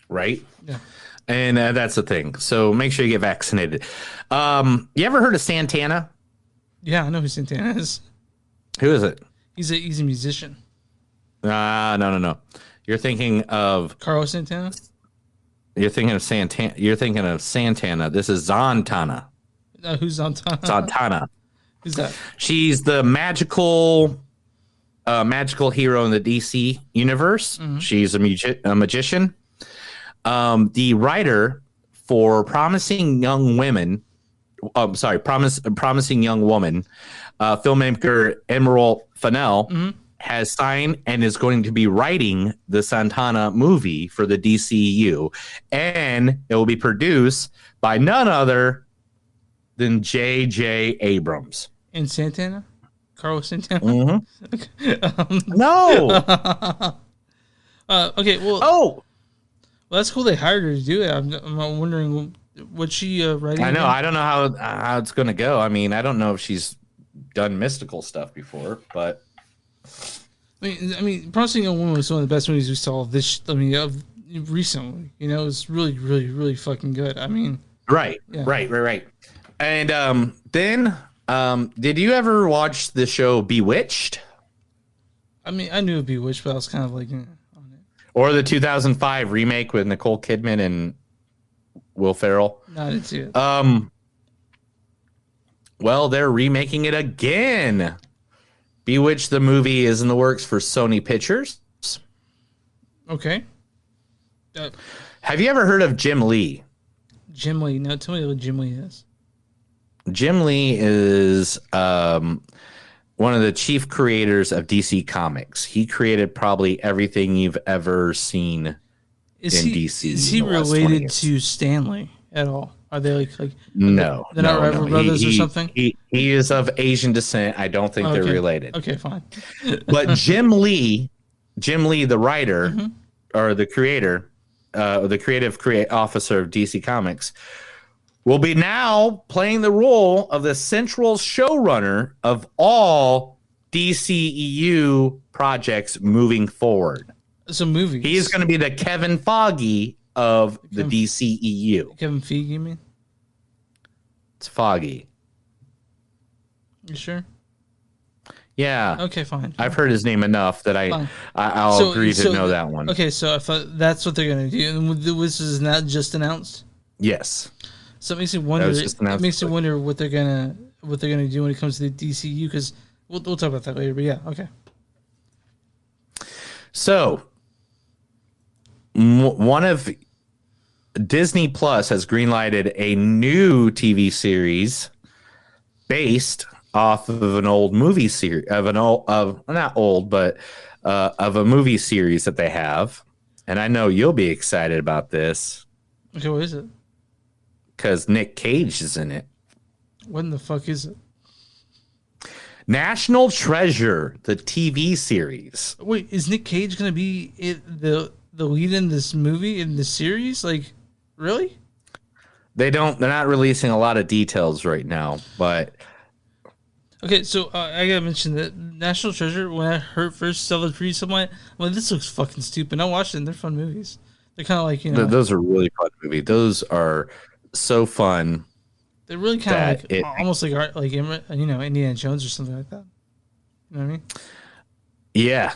Right. Yeah. And that's the thing. So make sure you get vaccinated. You ever heard of Santana? Yeah, I know who Santana is. Who is it? He's a musician. No. You're thinking of Carlos Santana. You're thinking of Santana. You're thinking of Santana. This is Zantana. Who's Zantana? Zantana. Who's that? She's the magical hero in the DC universe. Mm-hmm. She's a magician. The writer for Promising Young Women Promising Young Woman, filmmaker Emerald Fennell has signed and is going to be writing the Santana movie for the DCEU, and it will be produced by none other than J.J. Abrams. In Santana? Carlos Santana? No. Okay, well. Oh. Well, that's cool they hired her to do it. I'm wondering what she writing. I know. Again? I don't know how it's going to go. I mean, I don't know if she's done mystical stuff before, but I mean, Promising Young Woman was one of the best movies we saw recently. You know, it was really, really, really fucking good. I mean, right. And then, did you ever watch the show Bewitched? I mean, I knew it'd be Bewitched, but I was kind of like, or the 2005 remake with Nicole Kidman and Will Ferrell? No, I didn't see it. Well, they're remaking it again. Bewitched, the movie, is in the works for Sony Pictures. Okay. Have you ever heard of Jim Lee? Jim Lee. No, tell me what Jim Lee is. Jim Lee is one of the chief creators of DC Comics. He created probably everything you've ever seen in DC. Is he related to Stanley at all? Are they like no? They're not rival brothers or something? He is of Asian descent. I don't think they're related. Okay, fine. But Jim Lee, the writer or the creator, the creative officer of DC Comics, will be now playing the role of the central showrunner of all DCEU projects moving forward. So movies. He is going to be the Kevin Feige of the DCEU. Kevin Feige, you mean? It's Foggy. You sure? Yeah. Okay, fine. I've heard his name enough that I'll agree to know that one. Okay, so I thought that's what they're going to do. And this is not just announced? Yes. So it makes me wonder. It makes me wonder what they're gonna do when it comes to the DCU, because we'll talk about that later. But yeah, okay. So, one of Disney Plus has greenlighted a new TV series based off of an old movie series of a movie series that they have, and I know you'll be excited about this. Okay, what is it? Because Nick Cage is in it. What in the fuck is it? National Treasure, the TV series. Wait, is Nick Cage going to be the lead in this movie, in this series? Like, really? They're not releasing a lot of details right now, but... Okay, so I gotta mention that National Treasure, when I first saw the preview, somewhat, well, this looks fucking stupid. I watched it, and they're fun movies. They're kind of like, you know... Those are really fun movies. Those are so fun. They're really kind of like almost like Indiana Jones or something like that. You know what I mean? Yeah.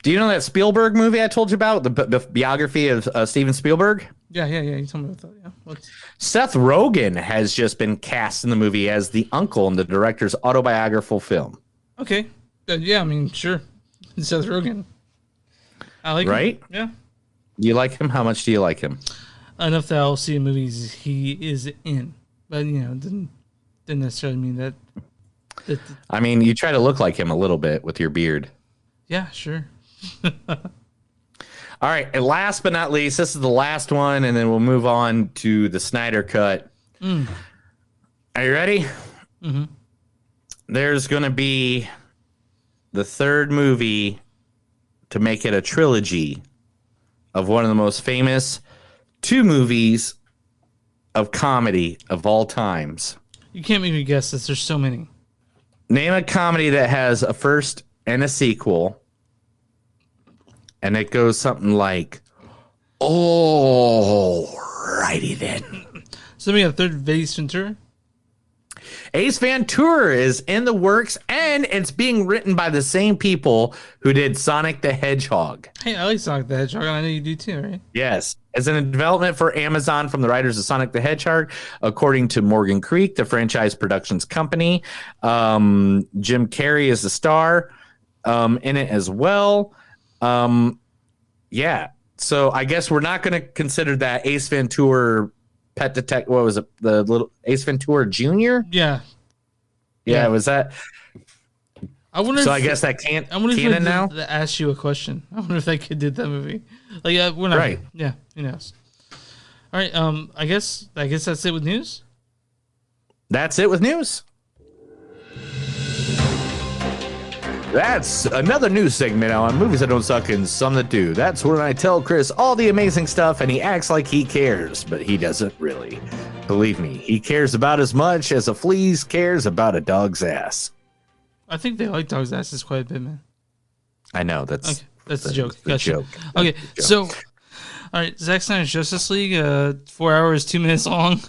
Do you know that Spielberg movie I told you about, the biography of Steven Spielberg? Yeah. You told me about that. Yeah. Seth Rogen has just been cast in the movie as the uncle in the director's autobiographical film. Okay. Yeah. I mean, sure. Seth Rogen. I like right? him. Yeah. You like him? How much do you like him? Enough that I'll see movies he is in, but didn't necessarily mean that. I mean, you try to look like him a little bit with your beard. Yeah, sure. All right, and last but not least, this is the last one, and then we'll move on to the Snyder Cut. Are you ready? Mm-hmm. There's going to be the third movie to make it a trilogy of one of the most famous 2 movies of comedy of all times. You can't make me guess this. There's so many. Name a comedy that has a first and a sequel, and it goes something like, "Alrighty then." So we got a third Ace Ventura. Ace Ventura is in the works, and it's being written by the same people who did Sonic the Hedgehog. Hey, I like Sonic the Hedgehog, and I know you do too, right? Yes. It's in development for Amazon from the writers of Sonic the Hedgehog, according to Morgan Creek, the franchise productions company. Jim Carrey is the star in it as well. Yeah. So I guess we're not going to consider that Ace Ventura Pet Detective. What was it? The little Ace Ventura Jr. Yeah. Was that? I wonder. So I guess that can't. I wonder canon now. That ask you a question. I wonder if that kid did that movie. Like, we're not. Right. Yeah. Who knows? All right. I guess that's it with news. That's it with news. That's another news segment on Movies That Don't Suck and Some That Do. That's when I tell Chris all the amazing stuff and he acts like he cares, but he doesn't really. Believe me, he cares about as much as a flea cares about a dog's ass. I think they like dogs' asses quite a bit, man. I know. That's the joke. The Gotcha. joke. Okay, The joke. so, all right, Zack Snyder's Justice League, 4 hours, 2 minutes long,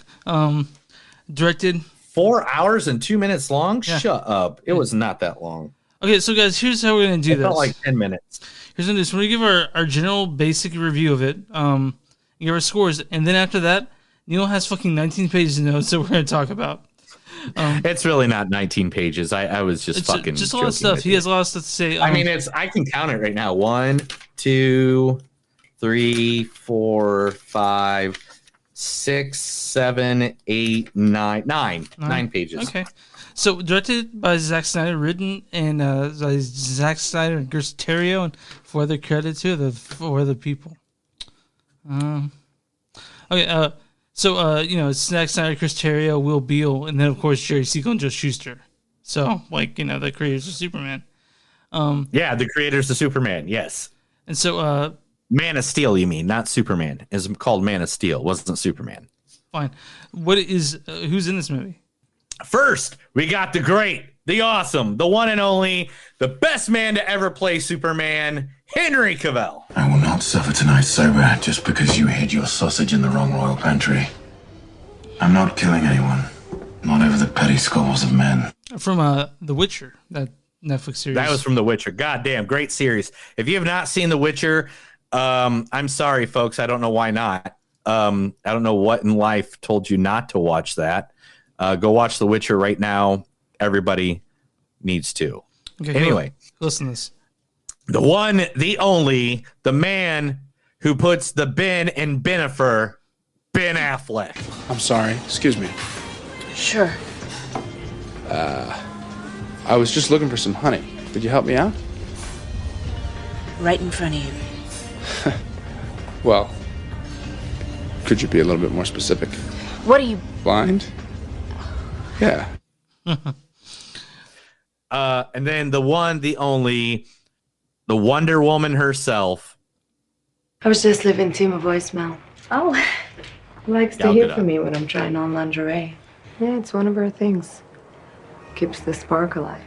directed. 4 hours and 2 minutes long? Yeah. Shut up. It was not that long. Okay, so guys, here's how we're going to do It this. felt like 10 minutes. Here's what we're going to do. So we're going to give our general basic review of it, give our scores, and then after that, Neil has fucking 19 pages of notes that we're going to talk about. It's really not 19 pages. I was just fucking just a lot of stuff. He has a lot of stuff to say. I mean, I can count it right now. 1, 2, 3, 4, 5, 6, 7, 8, 9. 9 pages. Okay. So directed by Zack Snyder, written and by Zack Snyder and Chris Terrio, and 4 other credits here, the 4 other people. Okay. So it's Zack Snyder, Chris Terrio, Will Beal, and then of course Jerry Siegel and Joe Shuster. So the creators of Superman. Yeah, the creators of Superman. Yes. And so Man of Steel, you mean, not Superman. It's called Man of Steel. Wasn't Superman. Fine. What is who's in this movie? First, we got the great, the awesome, the one and only, the best man to ever play Superman, Henry Cavill. I will not suffer tonight sober just because you hid your sausage in the wrong royal pantry. I'm not killing anyone. Not over the petty squabbles of men. From The Witcher, that Netflix series. That was from The Witcher. Goddamn, great series. If you have not seen The Witcher, I'm sorry, folks. I don't know why not. I don't know what in life told you not to watch that. Go watch The Witcher right now. Everybody needs to. Okay, anyway, listen to this. The one, the only, the man who puts the Ben in Benifer, Ben Affleck. I'm sorry. Excuse me. Sure. I was just looking for some honey. Could you help me out? Right in front of you. Well, could you be a little bit more specific? What are you... Blind? Yeah. And then the one, the only, the Wonder Woman herself. I was just leaving Tim a voicemail. Oh, he likes to Gal hear Gadot. from me when I'm trying on lingerie. Yeah, it's one of her things. Keeps the spark alive.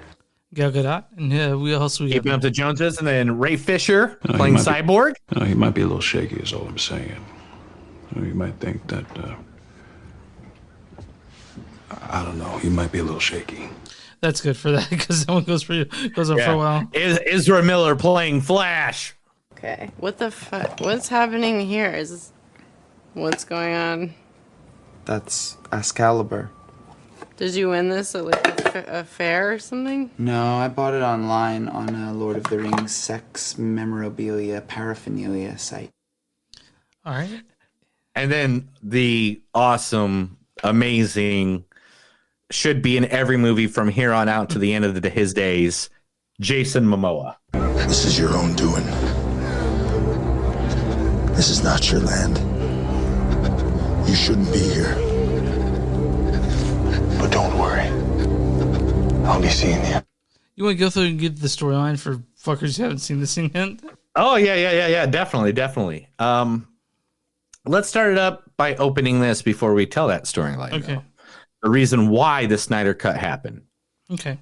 Gal Gadot, and we also Keeping up the Joneses, and then Ray Fisher he playing might be- Cyborg. He might be a little shaky, is all I'm saying. You might think that, I don't know, he might be a little shaky. That's good for that because that one goes on for a while. Ezra Miller playing Flash. Okay. What the fuck? What's happening here? What's going on? That's Excalibur. Did you win this at like a fair or something? No, I bought it online on a Lord of the Rings sex memorabilia paraphernalia site. All right. And then the awesome, amazing, should be in every movie from here on out to the end of his days, Jason Momoa. This is your own doing. This is not your land. You shouldn't be here. But don't worry. I'll be seeing you. You want to go through and give the storyline for fuckers who haven't seen this thing yet? Oh, yeah, definitely. Let's start it up by opening this before we tell that storyline. Okay. though. The reason why the Snyder Cut happened. Okay.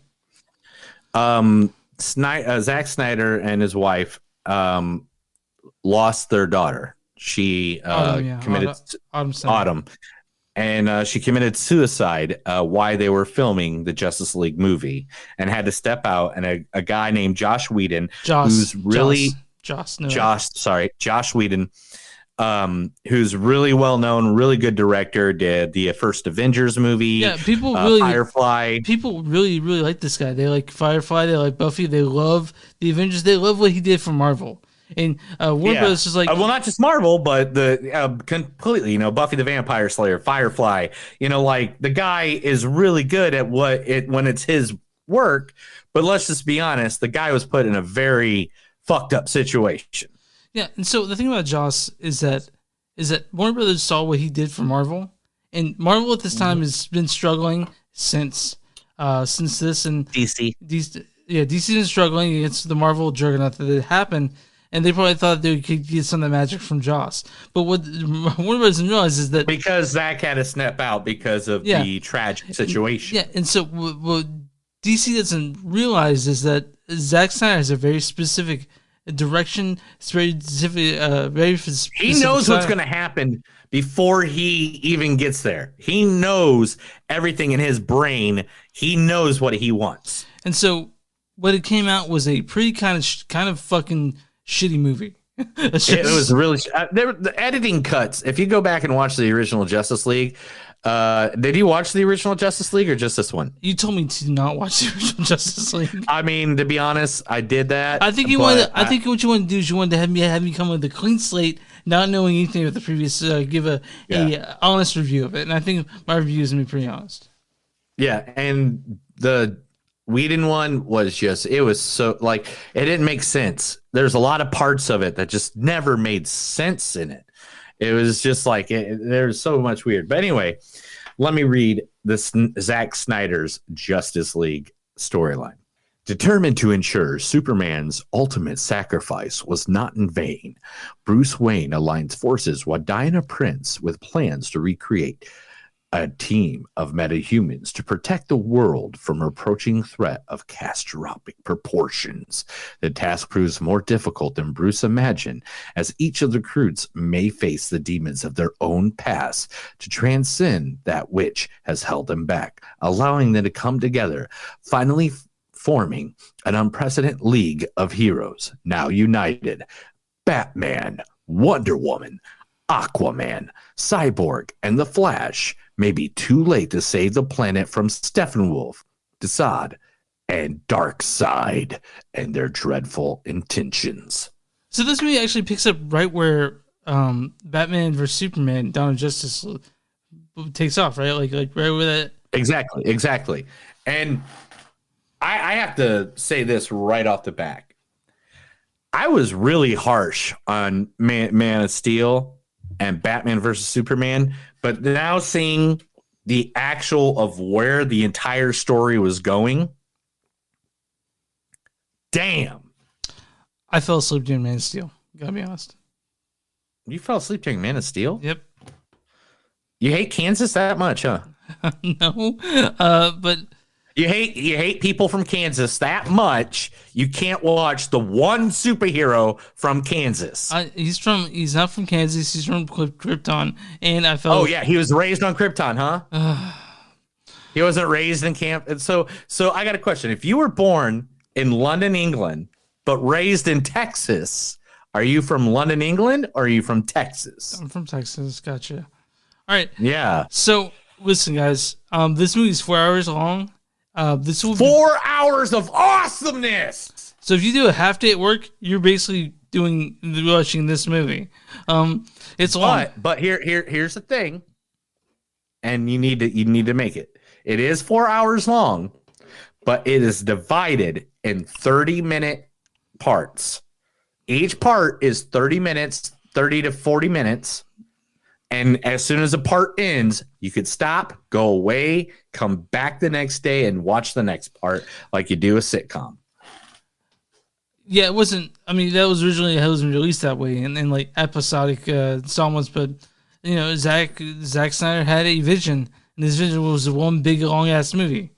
Zack Snyder and his wife lost their daughter. She committed Autumn. And she committed suicide while they were filming the Justice League movie and had to step out. And a guy named Josh Whedon, Josh Whedon, who's really well known, really good director, did the first Avengers movie. Yeah, people really Firefly. People really like this guy. They like Firefly. They like Buffy. They love the Avengers. They love what he did for Marvel. And Warner Brothers is like, well, not just Marvel, but the completely, you know, Buffy the Vampire Slayer, Firefly. You know, like the guy is really good at when it's his work. But let's just be honest, the guy was put in a very fucked up situation. Yeah, and so the thing about Joss is that Warner Brothers saw what he did for Marvel, and Marvel at this time has been struggling since this, and DC's been struggling against the Marvel juggernaut that had happened, and they probably thought they could get some of the magic from Joss. But what Warner Brothers didn't realize is that because Zack had to snap out because of the tragic situation. Yeah, and so what DC doesn't realize is that Zack Snyder has a very specific direction. It's very specific. Very specific. He knows what's going to happen before he even gets there. He knows everything in his brain. He knows what he wants. And so, what it came out was a pretty kind of fucking shitty movie. It was really the editing cuts. If you go back and watch the original Justice League, did you watch the original Justice League or just this one? You told me to not watch the original Justice League. I mean, to be honest, I did that. I think I think what you want to do is you want to have me come with a clean slate, not knowing anything about the previous. Give a honest review of it, and I think my review is gonna be pretty honest. Yeah, and the Whedon one was it was so like it didn't make sense. There's a lot of parts of it that just never made sense in it. It was just like there's so much weird. But anyway, let me read this Zack Snyder's Justice League storyline. Determined to ensure Superman's ultimate sacrifice was not in vain, Bruce Wayne aligns forces with Diana Prince with plans to recreate a team of metahumans to protect the world from an approaching threat of catastrophic proportions. The task proves more difficult than Bruce imagined, as each of the recruits may face the demons of their own past to transcend that which has held them back, allowing them to come together, finally forming an unprecedented league of heroes, now united. Batman, Wonder Woman, Aquaman, Cyborg, and The Flash may be too late to save the planet from Steppenwolf, Desaad, and Darkseid and their dreadful intentions. So this movie actually picks up right where Batman vs Superman: Dawn of Justice takes off, right? Like right where that. Exactly. And I have to say this right off the back. I was really harsh on Man of Steel and Batman versus Superman, but now seeing the actual of where the entire story was going, damn. I fell asleep during Man of Steel. Gotta be honest. You fell asleep during Man of Steel? Yep. You hate Kansas that much, huh? No, but you hate people from Kansas that much. You can't watch the one superhero from Kansas. He's not from Kansas. He's from Krypton, and I felt. Oh yeah, he was raised on Krypton, huh? He wasn't raised in camp. And so I got a question. If you were born in London, England, but raised in Texas, are you from London, England, or are you from Texas? I'm from Texas. Gotcha. All right. Yeah. So listen, guys. This movie's 4 hours long. This will 4 hours of awesomeness. So if you do a half day at work, you're basically watching this movie. It's long. But here's the thing, and you need to make it. It is 4 hours long, but it is divided in 30-minute parts. Each part is 30 minutes, 30 to 40 minutes. And as soon as a part ends, you could stop, go away, come back the next day, and watch the next part like you do a sitcom. Yeah, it wasn't. I mean, that was originally how it was released that way, and like episodic installments. But you know, Zack Snyder had a vision, and his vision was one big long ass movie.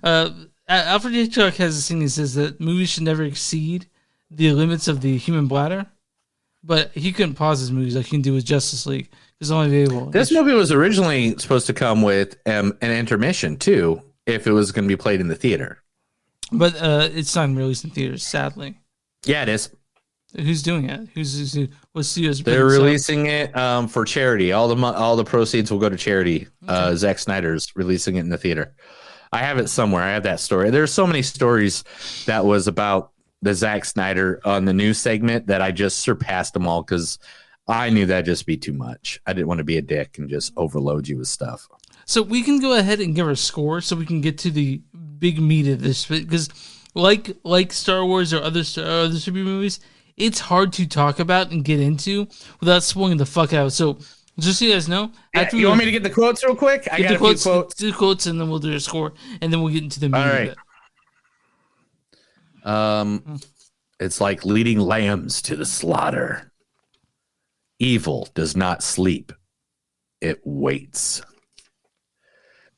Alfred Hitchcock has a scene. He says that movies should never exceed the limits of the human bladder. But he couldn't pause his movies like he can do with Justice League. It's only available. This movie was originally supposed to come with an intermission, too, if it was going to be played in the theater. But it's not released in theaters, sadly. Yeah, it is. Who's doing it? What studios? They're releasing it for charity. All the proceeds will go to charity. Okay. Zack Snyder's releasing it in the theater. I have it somewhere. I have that story. There's so many stories that was about the Zack Snyder on the news segment that I just surpassed them all because I knew that'd just be too much. I didn't want to be a dick and just overload you with stuff. So we can go ahead and give our score so we can get to the big meat of this, because like Star Wars or other super movies, it's hard to talk about and get into without spoiling the fuck out. So just so you guys know, after you want me to get the quotes real quick? I got a few quotes. Do the quotes, and then we'll do a score, and then we'll get into the meat of it. It's like leading lambs to the slaughter. Evil does not sleep. It waits.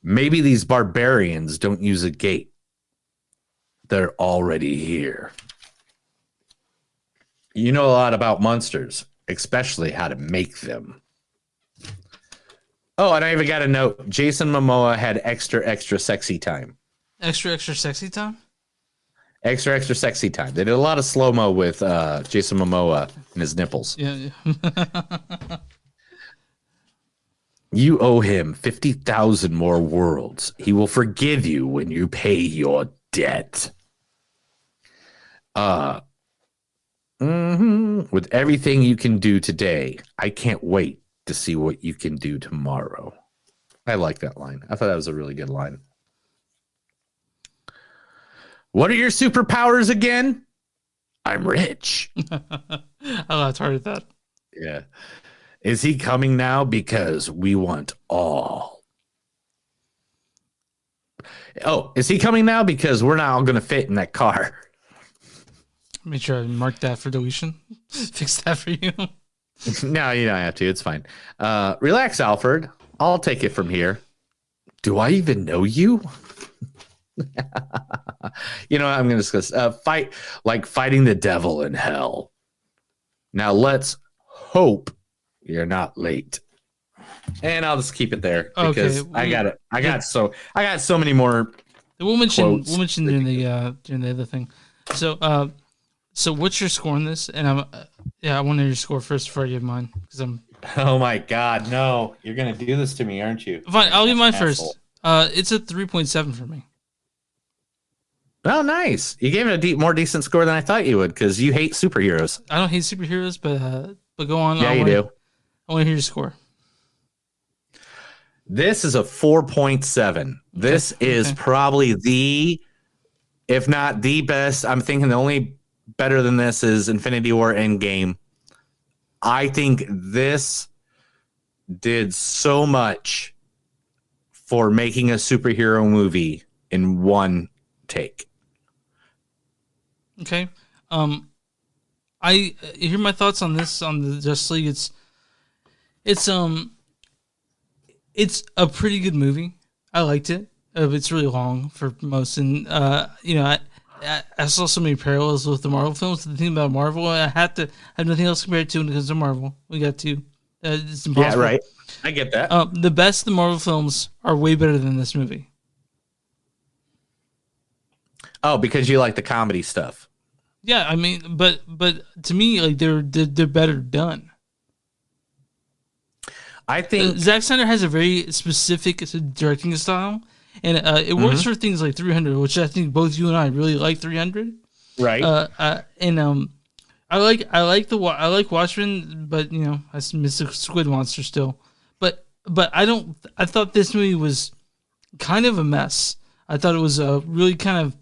Maybe these barbarians don't use a gate. They're already here. You know a lot about monsters, especially how to make them. Oh, and I even got a note. Jason Momoa had extra sexy time. Extra sexy time? Extra sexy time. They did a lot of slow-mo with Jason Momoa and his nipples. Yeah. You owe him 50,000 more worlds. He will forgive you when you pay your debt. With everything you can do today, I can't wait to see what you can do tomorrow. I like that line. I thought that was a really good line. What are your superpowers again? I'm rich. I laughed hard at that. Yeah. Is he coming now? Because we want all. Oh, is he coming now? Because we're not all going to fit in that car. Make sure I mark that for deletion. Fix that for you. No, you don't have to. It's fine. Relax, Alfred. I'll take it from here. Do I even know you? You know what? I'm going to discuss fight like fighting the devil in hell. Now let's hope you're not late. And I'll just keep it there because I got it. I got so many more. We'll mention during the other thing. So what's your score on this? And I want to hear your score first before I give mine because I'm. Oh my God, no! You're gonna do this to me, aren't you? Fine, I'll give mine first. It's a 3.7 for me. Oh, nice! You gave it a more decent score than I thought you would because you hate superheroes. I don't hate superheroes, but go on. Yeah, you do. I want to hear your score. This is a 4.7. This is probably the, if not the best. I'm thinking the only better than this is Infinity War Endgame. I think this did so much for making a superhero movie in one take. Okay. I hear my thoughts on this on the Justice League. It's a pretty good movie. I liked it. It's really long for most, and I saw so many parallels with the Marvel films. The thing about Marvel, I have nothing else compared to when it comes to Marvel. We got to. It's impossible. Yeah, right. I get that. The best of the Marvel films are way better than this movie. Oh, because you like the comedy stuff. Yeah, I mean, but to me, like they're better done. I think Zack Snyder has a very specific directing style, and it works for things like 300, which I think both you and I really like 300. Right. I like Watchmen, but I miss the Squid Monster still. But I thought this movie was kind of a mess. I thought it was a really kind of,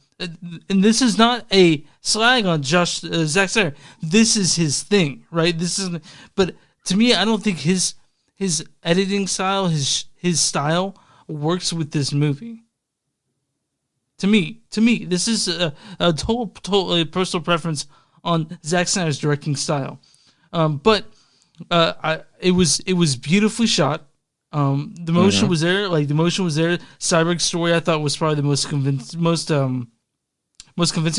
and this is not a slag on Zack Snyder. This is his thing, right? But to me, I don't think his editing style, his style works with this movie. To me, this is a total personal preference on Zack Snyder's directing style. But it was beautifully shot. The motion was there. Like the motion was there. Cyborg's story, I thought, was probably the most convincing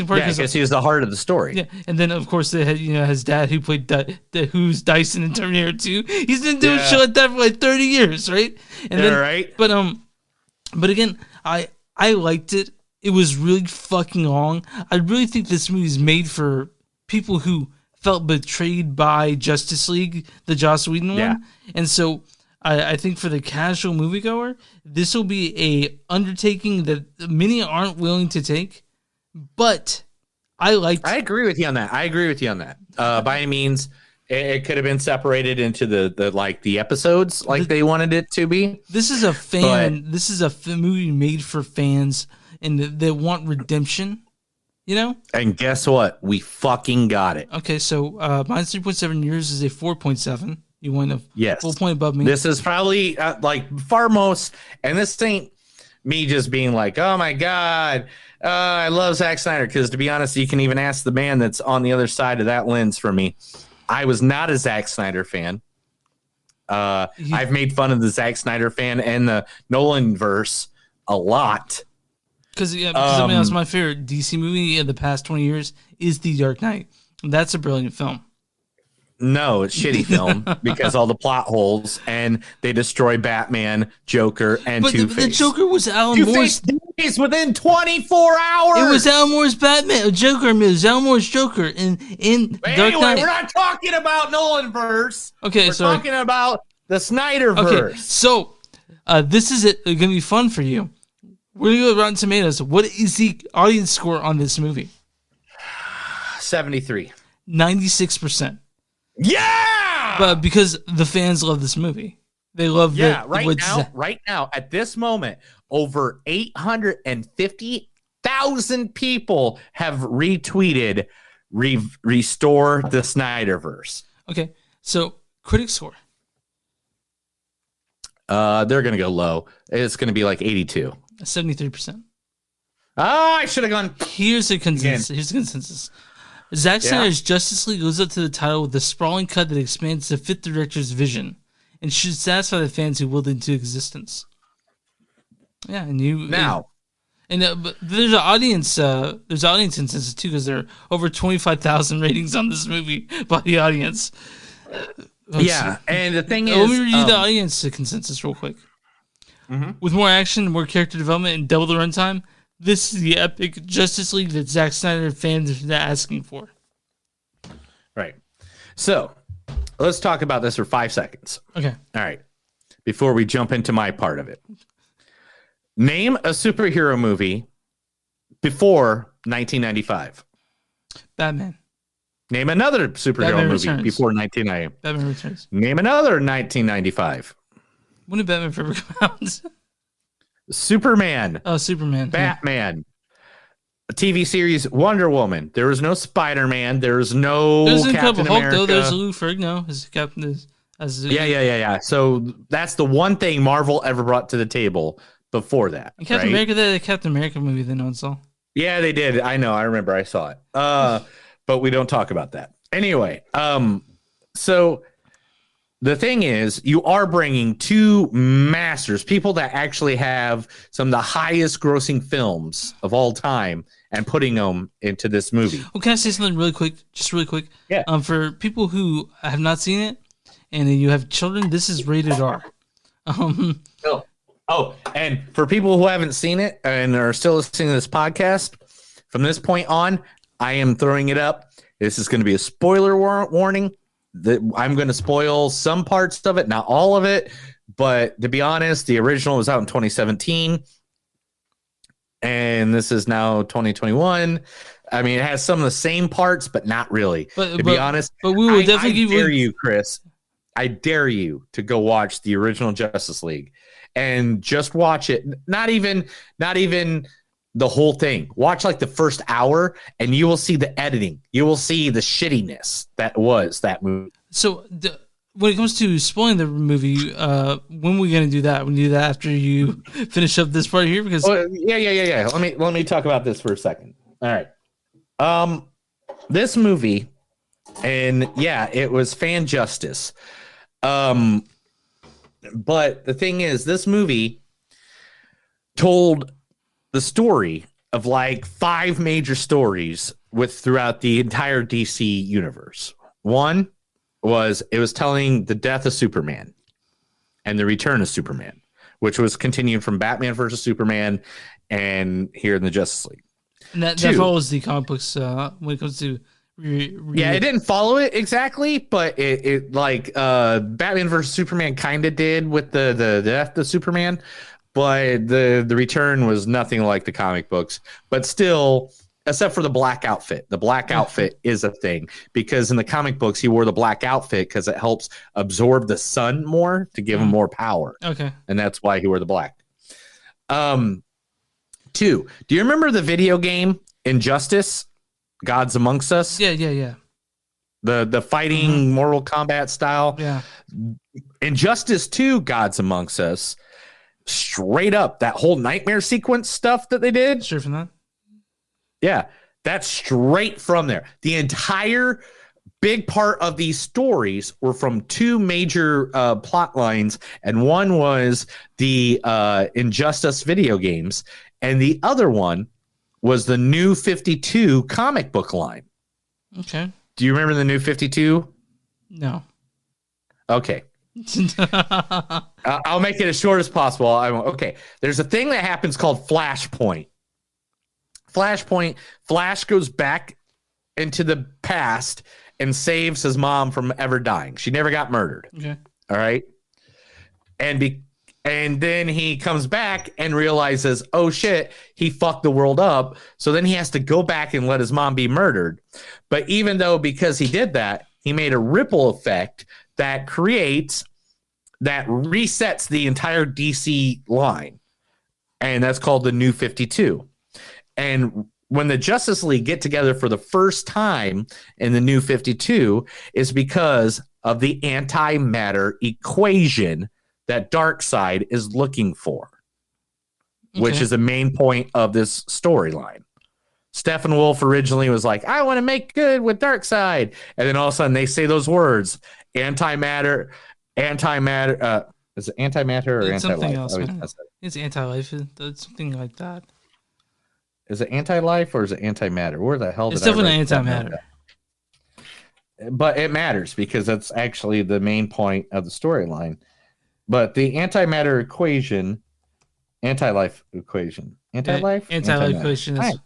part. Yeah, I guess he was the heart of the story. Yeah, and then of course they had his dad who played who's Dyson in Terminator 2. He's been doing shit like that for like 30 years, right? And then, right. But again, I liked it. It was really fucking long. I really think this movie is made for people who felt betrayed by Justice League, the Joss Whedon one, and so I think for the casual moviegoer, this will be a undertaking that many aren't willing to take. But I agree with you on that. By any means, it could have been separated into the episodes like they wanted it to be. This is a fan. This is a movie made for fans, and they want redemption. You know. And guess what? We fucking got it. Okay, so mine's 3.7. Yours is a 4.7. You went a full point above me. This is probably far most, and this ain't me just being like, oh my god, I love Zack Snyder. Because to be honest, you can even ask the man that's on the other side of that lens for me. I was not a Zack Snyder fan. I've made fun of the Zack Snyder fan and the Nolan verse a lot. Because I mean, that's my favorite DC movie in the past 20 years is The Dark Knight. That's a brilliant film. No, it's shitty film because all the plot holes and they destroy Batman, Joker, and Two-Face. The Joker was Alan Moore's. Two-Face within 24 hours. It was Alan Moore's Batman, Joker. It was Alan Moore's Joker in Dark Knight. We're not talking about Nolan verse. Okay, we're talking about the Snyder verse. Okay, so this is going to be fun for you. We're going to go to Rotten Tomatoes. What is the audience score on this movie? 73. 96%. Yeah! But because the fans love this movie. They love right now, at this moment, over 850,000 people have retweeted restore the Snyderverse. Okay, so critic score. They're going to go low. It's going to be like 82. 73%. Oh, I should have gone. Here's the consensus. Zack Snyder's Justice League lives up to the title with a sprawling cut that expands the fifth director's vision and should satisfy the fans who willed it into existence. Yeah, and but there's an audience. There's audience consensus too because there are over 25,000 ratings on this movie by the audience. And the thing is, let me read the audience consensus real quick. Mm-hmm. With more action, more character development, and double the runtime, this is the epic Justice League that Zack Snyder fans are asking for. Right. So, let's talk about this for 5 seconds. Okay. All right. Before we jump into my part of it. Name a superhero movie before 1995. Batman. Name another superhero movie before 1990. Batman Returns. Name another 1995. When did Batman forever come out? Superman. Oh, Superman. Batman. A TV series, Wonder Woman. There was no Spider-Man. There's no There's Captain Hulk, America. though. There's Lou Ferrigno as Captain. Yeah. So that's the one thing Marvel ever brought to the table before that. And Captain America, the Captain America movie that no one saw. Yeah, they did. I know. I remember. I saw it. But we don't talk about that. Anyway, so the thing is, you are bringing two masters, people that actually have some of the highest grossing films of all time, and putting them into this movie. Well, can I say something really quick? Just really quick. Yeah. For people who have not seen it and you have children, this is rated R. And for people who haven't seen it and are still listening to this podcast, from this point on, I am throwing it up. This is going to be a spoiler warning. I'm going to spoil some parts of it, not all of it. But to be honest, the original was out in 2017. And this is now 2021. I mean, it has some of the same parts, but not really. To be honest, but we will definitely I dare you, Chris. I dare you to go watch the original Justice League and just watch it. Not even the whole thing. Watch like the first hour, and you will see the editing. You will see the shittiness that was that movie. So when it comes to spoiling the movie, when are we going to do that? We do that after you finish up this part here, because yeah. Let me talk about this for a second. All right. This movie, and yeah, it was fan justice. But the thing is, this movie told the story of like 5 major stories throughout the entire DC universe. One was telling the death of Superman and the return of Superman, which was continued from Batman versus Superman and here in the Justice League. And that follows the comic books when it comes to yeah, it didn't follow it exactly, but it like Batman versus Superman kind of did with the death of Superman. But the return was nothing like the comic books. But still, except for the black outfit. The black outfit is a thing because in the comic books he wore the black outfit because it helps absorb the sun more to give him more power. Okay. And that's why he wore the black. 2, do you remember the video game Injustice, Gods Amongst Us? Yeah. The fighting Mortal Kombat style. Yeah. Injustice 2, Gods Amongst Us, straight up that whole nightmare sequence stuff that they did. Straight from that. Yeah, that's straight from there. The entire big part of these stories were from 2 major plot lines, and one was the Injustice video games, and the other one was the New 52 comic book line. Okay. Do you remember the New 52? No. Okay. I'll make it as short as possible. Okay. There's a thing that happens called Flashpoint. Flash goes back into the past and saves his mom from ever dying. She never got murdered. Okay. All right. And then he comes back and realizes, oh shit, he fucked the world up. So then he has to go back and let his mom be murdered. But even though because he did that, he made a ripple effect that resets the entire DC line. And that's called the New 52. And when the Justice League get together for the first time in the New 52 is because of the antimatter equation that Darkseid is looking for, which is a main point of this storyline. Steppenwolf originally was like, I want to make good with Darkseid. And then all of a sudden they say those words, antimatter. Is it antimatter or it's something anti-life? else. It's anti-life. It's something like that. Is it anti-life or is it antimatter? Where the hell did it's definitely write that antimatter. But it matters because that's actually the main point of the storyline. But the antimatter equation, anti-life equation, anti-life equation is.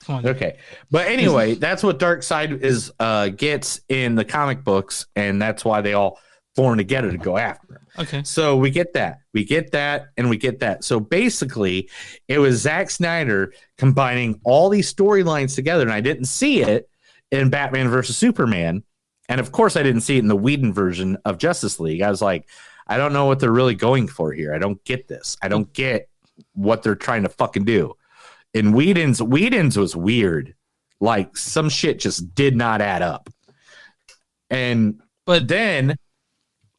Come on. Okay, but anyway, that's what Darkseid is gets in the comic books, and that's why they all form together to go after him. Okay. So we get that, and we get that. So basically, it was Zack Snyder combining all these storylines together, and I didn't see it in Batman versus Superman, and of course, I didn't see it in the Whedon version of Justice League. I was like, I don't know what they're really going for here. I don't get this. I don't get what they're trying to fucking do. And Whedon's was weird. Like some shit just did not add up. But then,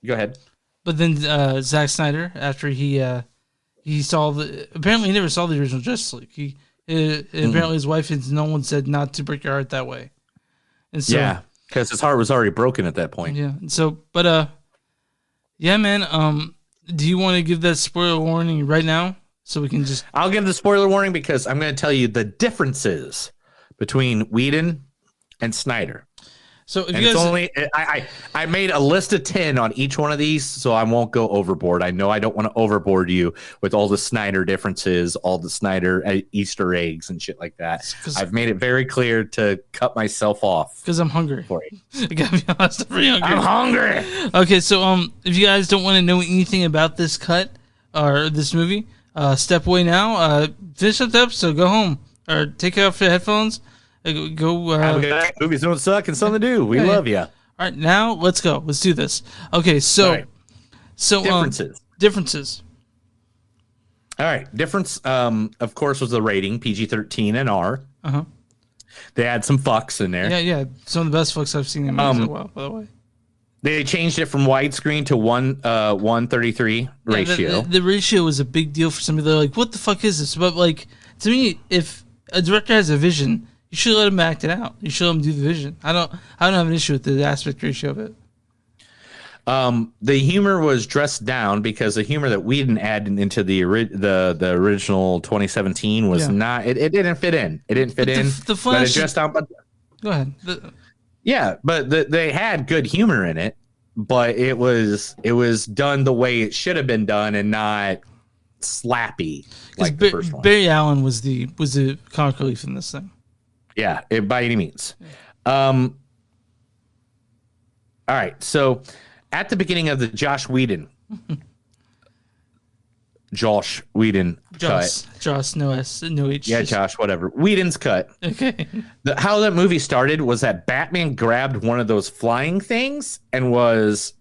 go ahead. But then Zack Snyder, after he saw apparently he never saw the original Justice League. Apparently his wife and no one said not to break your heart that way. And so, yeah, because his heart was already broken at that point. Yeah. And so, but yeah, man. Do you want to give that spoiler warning right now? So we can just... I'll give the spoiler warning because I'm going to tell you the differences between Whedon and Snyder. So if and you guys... it's only I made a list of 10 on each one of these, so I won't go overboard. I know I don't want to overboard you with all the Snyder differences, all the Snyder Easter eggs and shit like that. I've made it very clear to cut myself off. Because I'm hungry. For you. I gotta be honest, I'm pretty hungry. I'm hungry. Okay, so if you guys don't want to know anything about this cut or this movie, step away now. Finish up the episode. Go home or take off your headphones. Go. Have a good night. Movies don't suck and something to do. We love you. All right, now let's go. Let's do this. Okay, so differences. All right, difference. Of course, was the rating PG-13 and R. They had some fucks in there. Yeah. Some of the best fucks I've seen in movies in a while, by the way. They changed it from widescreen to 1:33 ratio. The ratio is a big deal for somebody. They're like, "What the fuck is this?" But like, to me, if a director has a vision, you should let him act it out. You should let him do the vision. I don't have an issue with the aspect ratio of it. The humor was dressed down because the humor that Whedon added into the original 2017 was not. It didn't fit in. It didn't fit in. The Flash. But it dressed down. Go ahead. Yeah, but they had good humor in it, but it was done the way it should have been done and not slappy like the first one. Barry Allen was the comic relief in this thing. Yeah, by any means. All right, so at the beginning of the Josh Whedon, Josh Whedon cut. Josh, no S, no H. Yeah, Josh, whatever. Whedon's cut. Okay. How that movie started was that Batman grabbed one of those flying things and was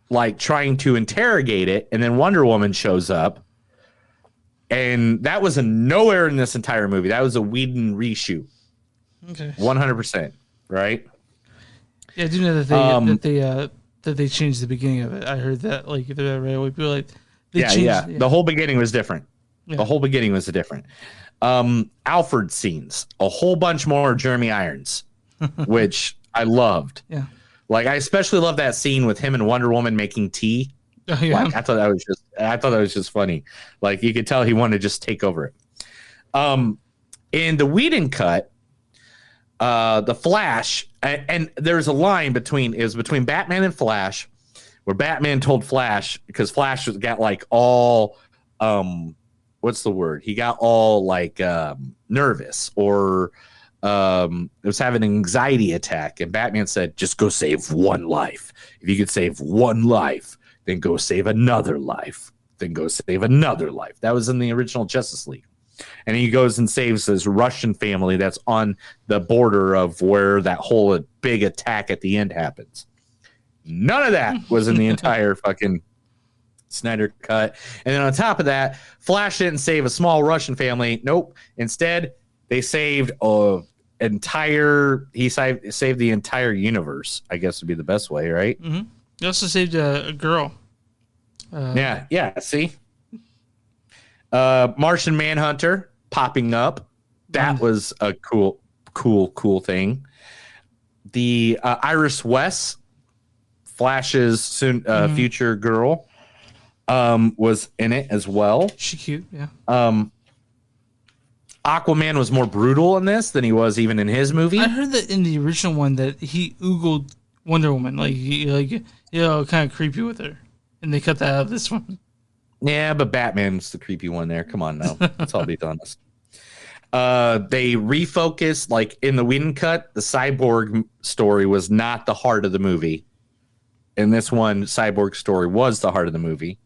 like trying to interrogate it, and then Wonder Woman shows up. And that was nowhere in this entire movie. That was a Whedon reshoot. Okay. 100%, right? Yeah, I do know that they changed the beginning of it. I heard that right away. People were like they changed. The whole beginning was different. Yeah. The whole beginning was different. Alfred scenes, a whole bunch more Jeremy Irons, which I loved. Yeah. Like I especially love that scene with him and Wonder Woman making tea. Oh, yeah. Like, I thought that was just funny. Like you could tell he wanted to just take over it. In the Whedon cut, the Flash, and there's a line between Batman and Flash, where Batman told Flash, because Flash got like all what's the word? He got all like nervous or was having an anxiety attack, and Batman said, "Just go save one life. If you could save one life, then go save another life. Then go save another life." That was in the original Justice League. And he goes and saves this Russian family that's on the border of where that whole big attack at the end happens. None of that was in the entire fucking Snyder cut. And then on top of that, Flash didn't save a small Russian family. Nope. Instead, they saved he saved the entire universe, I guess would be the best way, right? Mm-hmm. He also saved a girl. Yeah. See? Martian Manhunter popping up. That was a cool thing. The Iris West, Flash's future girl, was in it as well. She cute, yeah. Aquaman was more brutal in this than he was even in his movie. I heard that in the original one that he oogled Wonder Woman, kind of creepy with her, and they cut that out of this one. Yeah, but Batman's the creepy one there. Come on now. Let's all be honest. They refocused, like in the Whedon cut, the Cyborg story was not the heart of the movie. In this one, Cyborg story was the heart of the movie.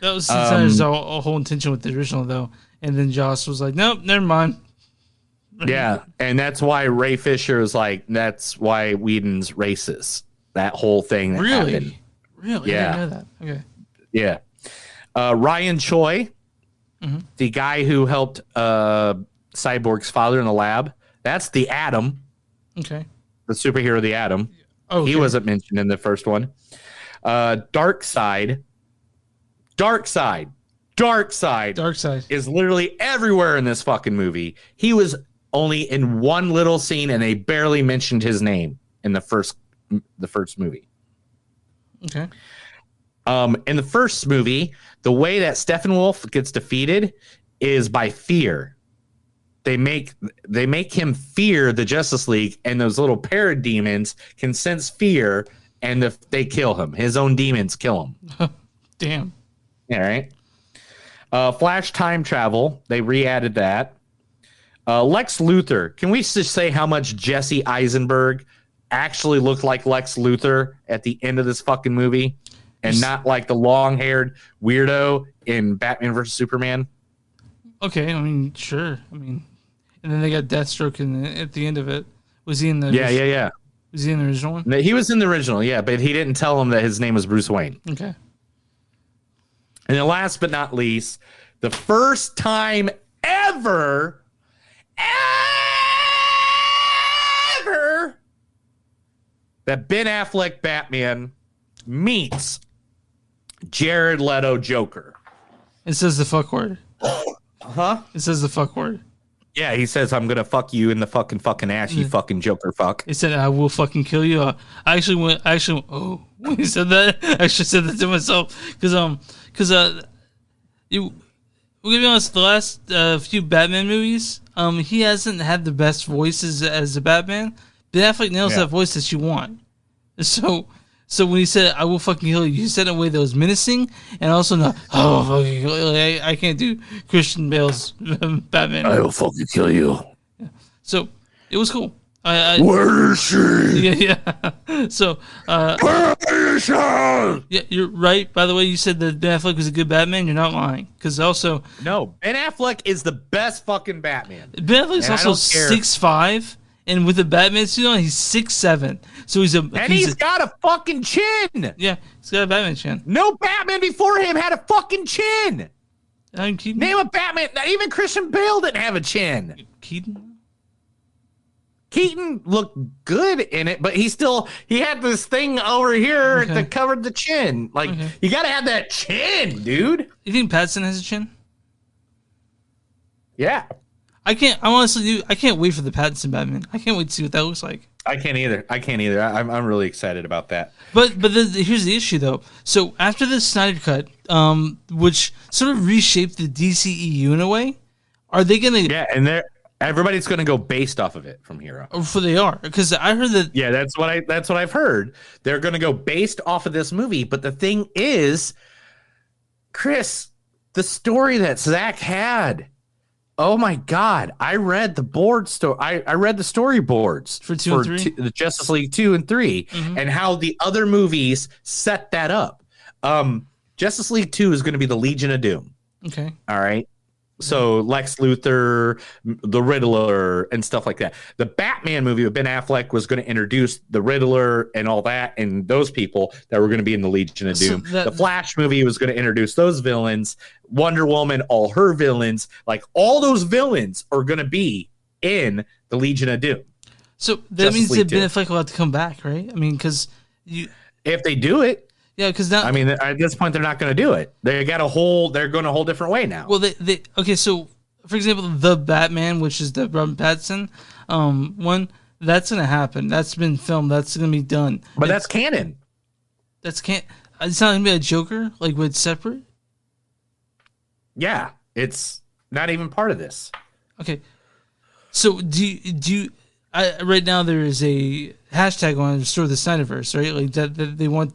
That was Snyder's a whole intention with the original, though. And then Joss was like, nope, never mind. Yeah, and that's why Ray Fisher was like, that's why Whedon's racist. That whole thing that happened. Really? Yeah. I didn't know that. Okay. Yeah. Ryan Choi, the guy who helped Cyborg's father in the lab, that's the Atom. Okay. The superhero, the Atom. Oh, okay. He wasn't mentioned in the first one. Darkseid is literally everywhere in this fucking movie. He was only in one little scene, and they barely mentioned his name in the first movie. Okay. In the first movie, the way that Steppenwolf gets defeated is by fear. They make him fear the Justice League, and those little parademons can sense fear, and they kill him. His own demons kill him. Damn. Yeah, right. Flash time travel. They re-added that. Lex Luthor. Can we just say how much Jesse Eisenberg actually looked like Lex Luthor at the end of this fucking movie, and not like the long-haired weirdo in Batman vs Superman? Okay, I mean, sure. I mean, and then they got Deathstroke at the end of it. Was he in the? Yeah. Was he in the original one? He was in the original, yeah, but he didn't tell him that his name was Bruce Wayne. Okay. And then last but not least, the first time ever that Ben Affleck Batman meets Jared Leto Joker. It says the fuck word. Huh? It says the fuck word. Yeah, he says, "I'm gonna fuck you in the fucking ass, you fucking Joker fuck." He said, "I will fucking kill you." I actually went. Oh, when he said that, I actually said that to myself we're gonna be honest. The last few Batman movies, he hasn't had the best voices as a Batman. Ben Affleck nails that voice that you want. So when he said, "I will fucking kill you," he said it in a way that was menacing and also not. Oh, fucking kill you. I can't do Christian Bale's Batman. I will fucking kill you. Yeah. So it was cool. Where is she? Yeah. So, Where is she? yeah, you're right. By the way, you said that Ben Affleck was a good Batman. You're not lying. Because also, No, Ben Affleck is the best fucking Batman. Ben Affleck's And I also don't care. 6'5", and with the Batman suit on, he's 6'7". So he's got a fucking chin. Yeah, he's got a Batman chin. No Batman before him had a fucking chin. Keaton. Name a Batman. Even Christian Bale didn't have a chin. Keaton looked good in it, but he had this thing over here that covered the chin. Like, you got to have that chin, dude. You think Pattinson has a chin? Yeah. I can't wait for the Pattinson Batman. I can't wait to see what that looks like. I can't either. I'm really excited about that. But here's the issue, though. So after the Snyder Cut, which sort of reshaped the DCEU in a way, are they going to... Yeah, and everybody's going to go based off of it from here on. For they are, because I heard that... Yeah, that's what I've heard. They're going to go based off of this movie. But the thing is, Chris, the story that Zack had... Oh my God! I read the board story. I read the storyboards for 2 and 3, the Justice League 2 and 3, and how the other movies set that up. Justice League 2 is going to be the Legion of Doom. Okay. All right. So Lex Luthor, the Riddler, and stuff like that. The Batman movie with Ben Affleck was going to introduce the Riddler and all that, and those people that were going to be in the Legion of Doom. The Flash movie was going to introduce those villains. Wonder Woman, all her villains, like all those villains are going to be in the Legion of Doom. So that means that Ben Affleck will have to come back, right? I mean, because if they do it. Yeah, because now... I mean, at this point, they're not going to do it. They're going a whole different way now. Well, okay, so, for example, The Batman, which is the Robert Pattinson one, that's going to happen. That's been filmed. That's going to be done. But that's canon. It's not going to be a Joker? Like, with separate? Yeah, it's not even part of this. Okay. So, do you right now there is a hashtag on Restore the Snyderverse, right? Like that they want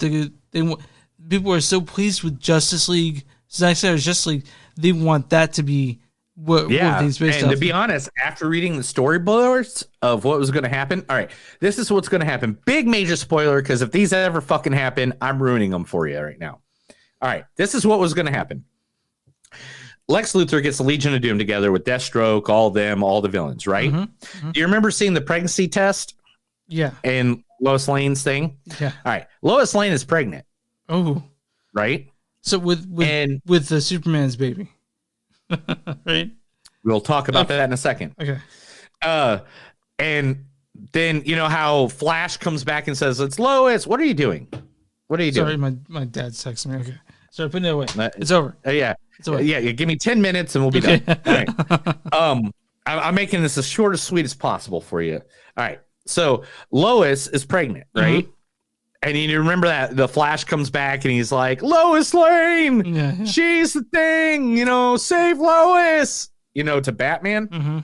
people are so pleased with Justice League, Zack Snyder's Justice League, they want that to be what things based and off. To be honest, after reading the storyboards of what was going to happen, all right, this is what's going to happen. Big major spoiler, because if these ever fucking happen, I'm ruining them for you right now. All right, this is what was going to happen. Lex Luthor gets the Legion of Doom together with Deathstroke, all the villains, right? Do you remember seeing the pregnancy test? Yeah. And Lois Lane's thing? Yeah. All right. Lois Lane is pregnant. Oh. Right? So with the Superman's baby. Right? We'll talk about that in a second. Okay. And then you know how Flash comes back and says, "It's Lois. What are you doing? What are you doing?" Sorry, my dad's texting me. Okay. Sorry, putting it away. It's over. Yeah. It's over. Yeah. Give me 10 minutes and we'll be done. All right. I'm making this as short as sweet as possible for you. All right. So Lois is pregnant, right? And you remember that the Flash comes back and he's like, Lois Lane, she's the thing, save Lois, to Batman.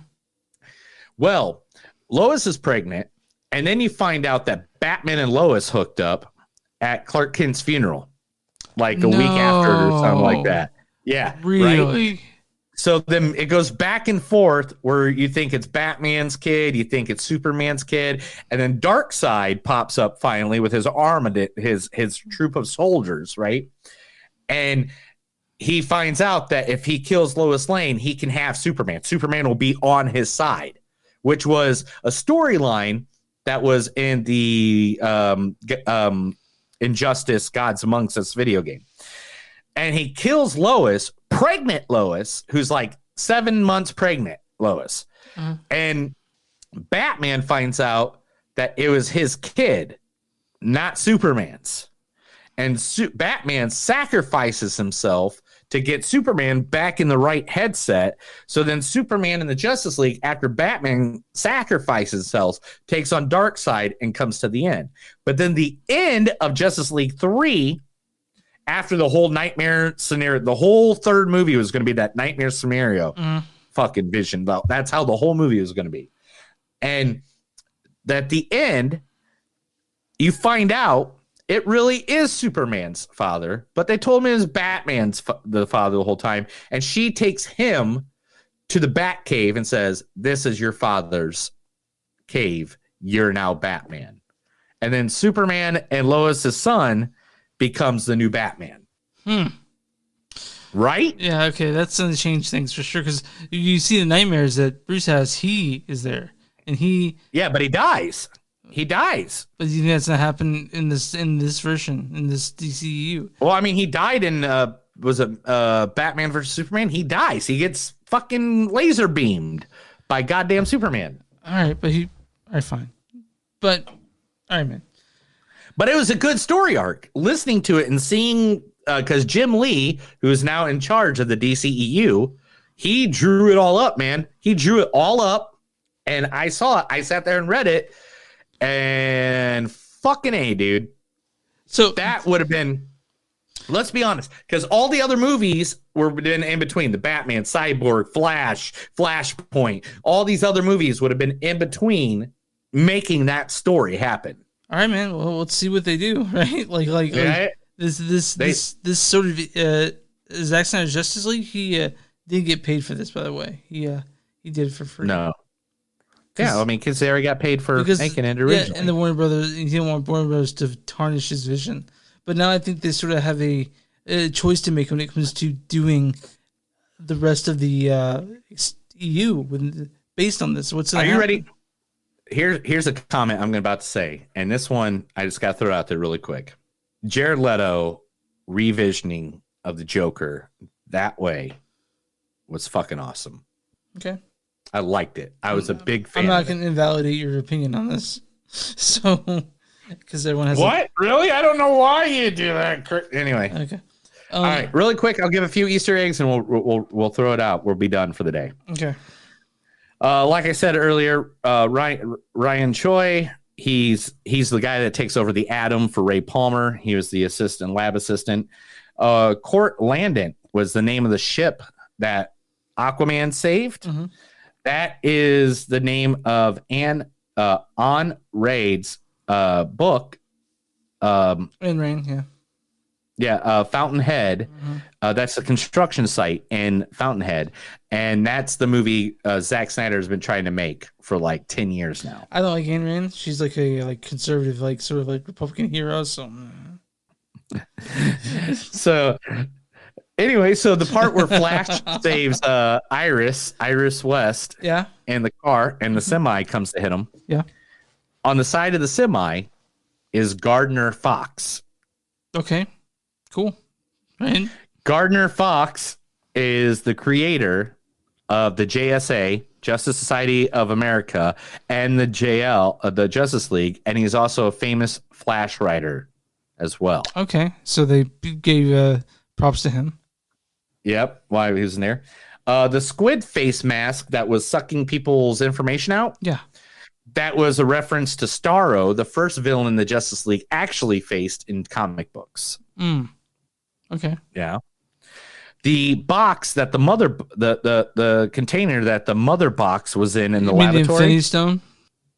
Well, Lois is pregnant. And then you find out that Batman and Lois hooked up at Clark Kent's funeral, like a week after or something like that. Yeah. Really? Right? So then it goes back and forth where you think it's Batman's kid, you think it's Superman's kid, and then Darkseid pops up finally with his his troop of soldiers, right? And he finds out that if he kills Lois Lane, he can have Superman. Superman will be on his side, which was a storyline that was in the Injustice Gods Amongst Us video game. And he kills Lois, pregnant Lois, who's like 7 months pregnant Lois. And Batman finds out that it was his kid, not Superman's. And Batman sacrifices himself to get Superman back in the right headset. So then Superman in the Justice League, after Batman sacrifices himself, takes on Darkseid and comes to the end. But then the end of Justice League 3, after the whole nightmare scenario, the whole third movie was going to be that nightmare scenario fucking vision. That's how the whole movie was going to be. And at the end, you find out it really is Superman's father, but they told me it was Batman's the father the whole time. And she takes him to the Batcave and says, "This is your father's cave. you're now Batman. And then Superman and Lois's son becomes the new Batman. Right? Yeah, okay, that's going to change things for sure. Because you see the nightmares that Bruce has, he is there. And he... Yeah, but he dies. He dies. But you think that's going to happen in this version, in this DCEU? Well, I mean, he died in... was it Batman versus Superman? He dies. He gets fucking laser beamed by goddamn Superman. All right, but all right, fine. But, all right, man. But it was a good story arc. Listening to it and seeing, because Jim Lee, who is now in charge of the DCEU, he drew it all up, man. He drew it all up, and I saw it. I sat there and read it, and fucking A, dude. So that would have been... Let's be honest, because all the other movies were in between. The Batman, Cyborg, Flash, Flashpoint. All these other movies would have been in between making that story happen. All right, man. Well, let's see what they do, right? Like this sort of Zack Snyder's Justice League. He didn't get paid for this, by the way. He did it for free. No. Yeah, I mean, because they already got paid for making it originally. Yeah, and the Warner Brothers, he didn't want Warner Brothers to tarnish his vision. But now I think they sort of have a choice to make when it comes to doing the rest of the EU based on this. What's Are you ready? Here's a comment I'm about to say, and this one I just got to throw it out there really quick. Jared Leto revisioning of the Joker that way was fucking awesome. Okay. I liked it. I was a big fan. I'm not going to invalidate your opinion on this. So... Because everyone has really? I don't know why you do that. Anyway, okay. All right, really quick. I'll give a few Easter eggs and we'll throw it out. We'll be done for the day. Okay. Like I said earlier, Ryan Choi. He's the guy that takes over the Atom for Ray Palmer. He was the lab assistant. Court Landon was the name of the ship that Aquaman saved. Mm-hmm. That is the name of On Raid's book. In Rain, Fountainhead. Mm-hmm. That's a construction site in Fountainhead, and that's the movie Zack Snyder has been trying to make for like 10 years now. I don't like Ayn Rand. She's like a conservative, sort of Republican hero. So, so anyway, so the part where Flash saves Iris West, in the car, and the semi comes to hit him. Yeah. On the side of the semi is Gardner Fox. Okay, cool. Right. Gardner Fox is the creator of the JSA, Justice Society of America, and the the Justice League, and he's also a famous Flash writer as well. Okay, so they gave props to him. Yep, why he was in there. The squid face mask that was sucking people's information out. Yeah. That was a reference to Starro, the first villain in the Justice League actually faced in comic books. Okay. Yeah. The box that the container that the mother box was in the laboratory. The Infinity Stone?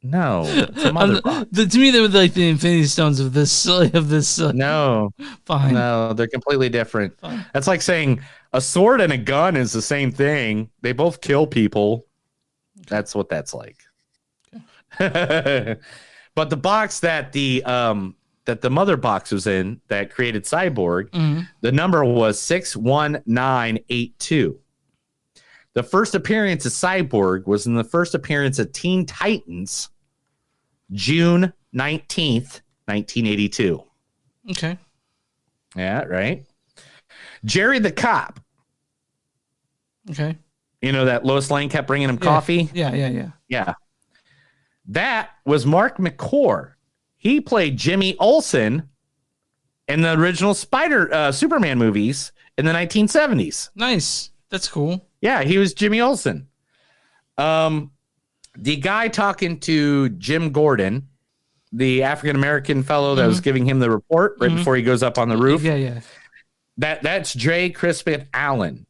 No, it's a mother box. To me, they were like the Infinity Stones of this. No, fine. No, they're completely different. Fine. That's like saying a sword and a gun is the same thing. They both kill people. Okay. That's what that's like. Okay. But the box that the mother box was in that created Cyborg, the number was 61982. The first appearance of Cyborg was in the first appearance of Teen Titans, June 19th, 1982. Okay. Yeah, right. Jerry the Cop. Okay. You know that Lois Lane kept bringing him coffee? Yeah. That was Mark McClure. He played Jimmy Olsen in the original Superman movies in the 1970s. Nice. That's cool. Yeah, he was Jimmy Olsen. The guy talking to Jim Gordon, the African-American fellow that was giving him the report right before he goes up on the roof. Yeah. That's Jay Crispin Allen.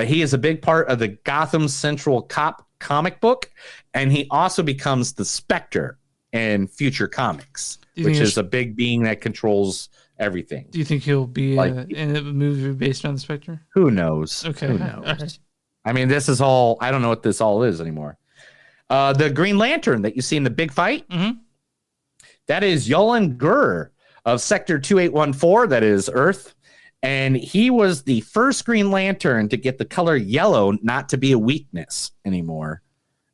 He is a big part of the Gotham Central Cop comic book, and he also becomes the Spectre in future comics, which is a big being that controls everything. Do you think he'll be in a movie based on the Spectre? Who knows? Okay. Who knows? Right. I mean, this is all, I don't know what this all is anymore. The Green Lantern that you see in the big fight, that is Yolan Gur of Sector 2814, that is Earth. And he was the first Green Lantern to get the color yellow not to be a weakness anymore.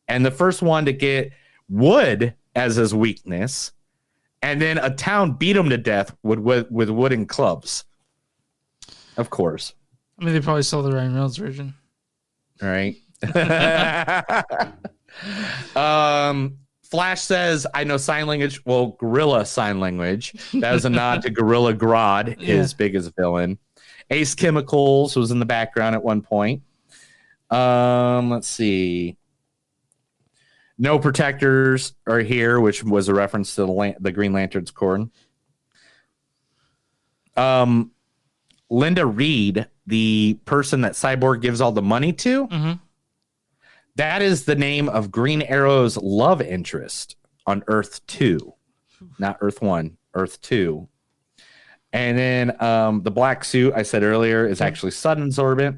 And the first one to get wood as his weakness. And then a town beat him to death with wooden clubs. Of course. I mean, they probably saw the Ryan Reynolds version. All right. Flash says, I know sign language. Well, gorilla sign language. That was a nod to Gorilla Grodd, his biggest villain. Ace Chemicals was in the background at one point. Let's see. No Protectors are here, which was a reference to the Green Lantern's corn. Linda Reed, the person that Cyborg gives all the money to, that is the name of Green Arrow's love interest on Earth 2. Not Earth 1, Earth 2. And then the black suit I said earlier is actually Sutton's orbit.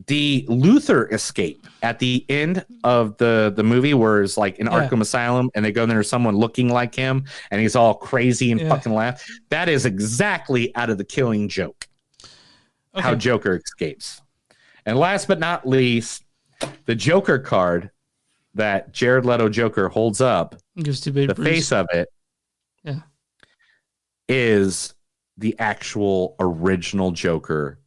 The Luthor escape at the end of the movie, where it's like in Arkham Asylum and they go in there, someone looking like him and he's all crazy and fucking laugh. That is exactly out of The Killing Joke. How Joker escapes. And last but not least, the Joker card that Jared Leto Joker holds up, the face of it is the actual original Joker,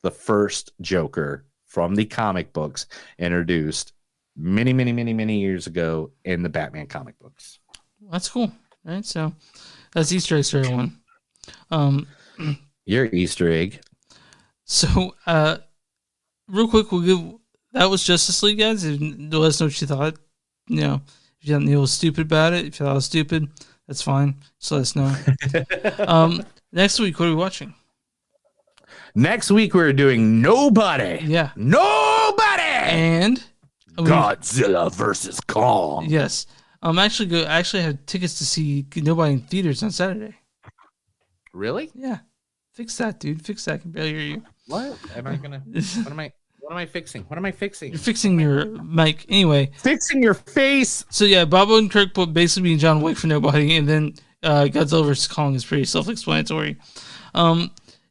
the first Joker from the comic books, introduced many years ago in the Batman comic books. That's cool. All right, so that's Easter eggs for everyone. Your Easter egg. So, real quick, that was Justice League, guys. Let us know what you thought. You know, if you thought Neil was stupid about it, if you thought I was stupid, that's fine. Just let us know. Next week, what are we watching? Next week, we're doing Nobody. Yeah. Nobody! And Godzilla versus Kong. Yes. Actually, I have tickets to see Nobody in theaters on Saturday. Really? Yeah. Fix that, dude. Fix that. I can barely hear you. What? Am I gonna? What am I fixing? What am I fixing? You're fixing your mic. Anyway. Fixing your face. So yeah, Bob Odenkirk basically being John Wick for Nobody, and then Godzilla vs. Kong is pretty self-explanatory.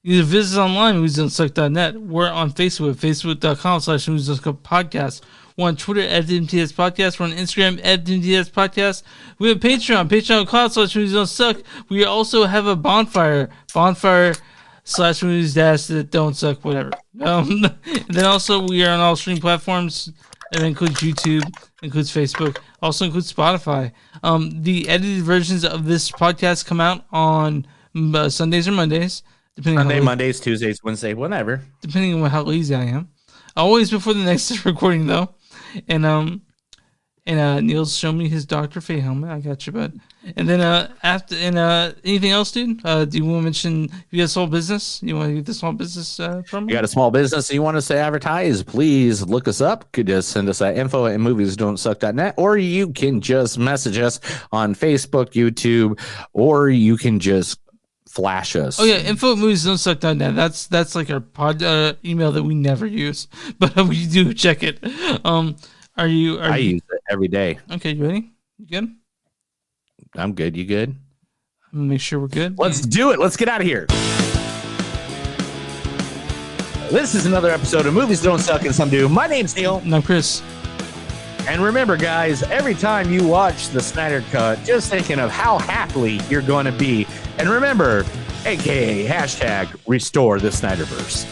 You can visit us online, moviesdon'tsuck.net. We're on Facebook, facebook.com/moviesdon'tsuck podcast. We're on Twitter @MTS Podcast. We're on Instagram @MTS Podcast. We have Patreon, patreon.com/moviesdon'tsuck. We also have a bonfire /movies-that-don't-suck, whatever. And then also we are on all streaming platforms. It includes YouTube, includes Facebook, also includes Spotify. The edited versions of this podcast come out on Sundays or Mondays. Mondays, Tuesdays, Wednesday, whenever. Depending on how lazy I am. Always before the next recording, though. And Neil's showing me his Dr. Fate helmet. I got you, bud. And then anything else, dude? Do you want to mention you got a small business? You want to get the small business from? You got a small business you want us to advertise? Please look us up. Could just send us at info@moviesdon'tsuck.net, or you can just message us on Facebook, YouTube, or you can just flash us. Oh yeah, info@moviesdon'tsuck.net. That's like our pod email that we never use, but we do check it. I use it every day. Okay, you ready? You good? I'm good. You good? I'm gonna make sure we're good. Let's do it. Let's get out of here. This is another episode of Movies Don't Suck and Some Do. My name's Neil. And I'm Chris. And remember, guys, every time you watch the Snyder Cut, just thinking of how happily you're going to be. And remember, AKA #restore the Snyderverse.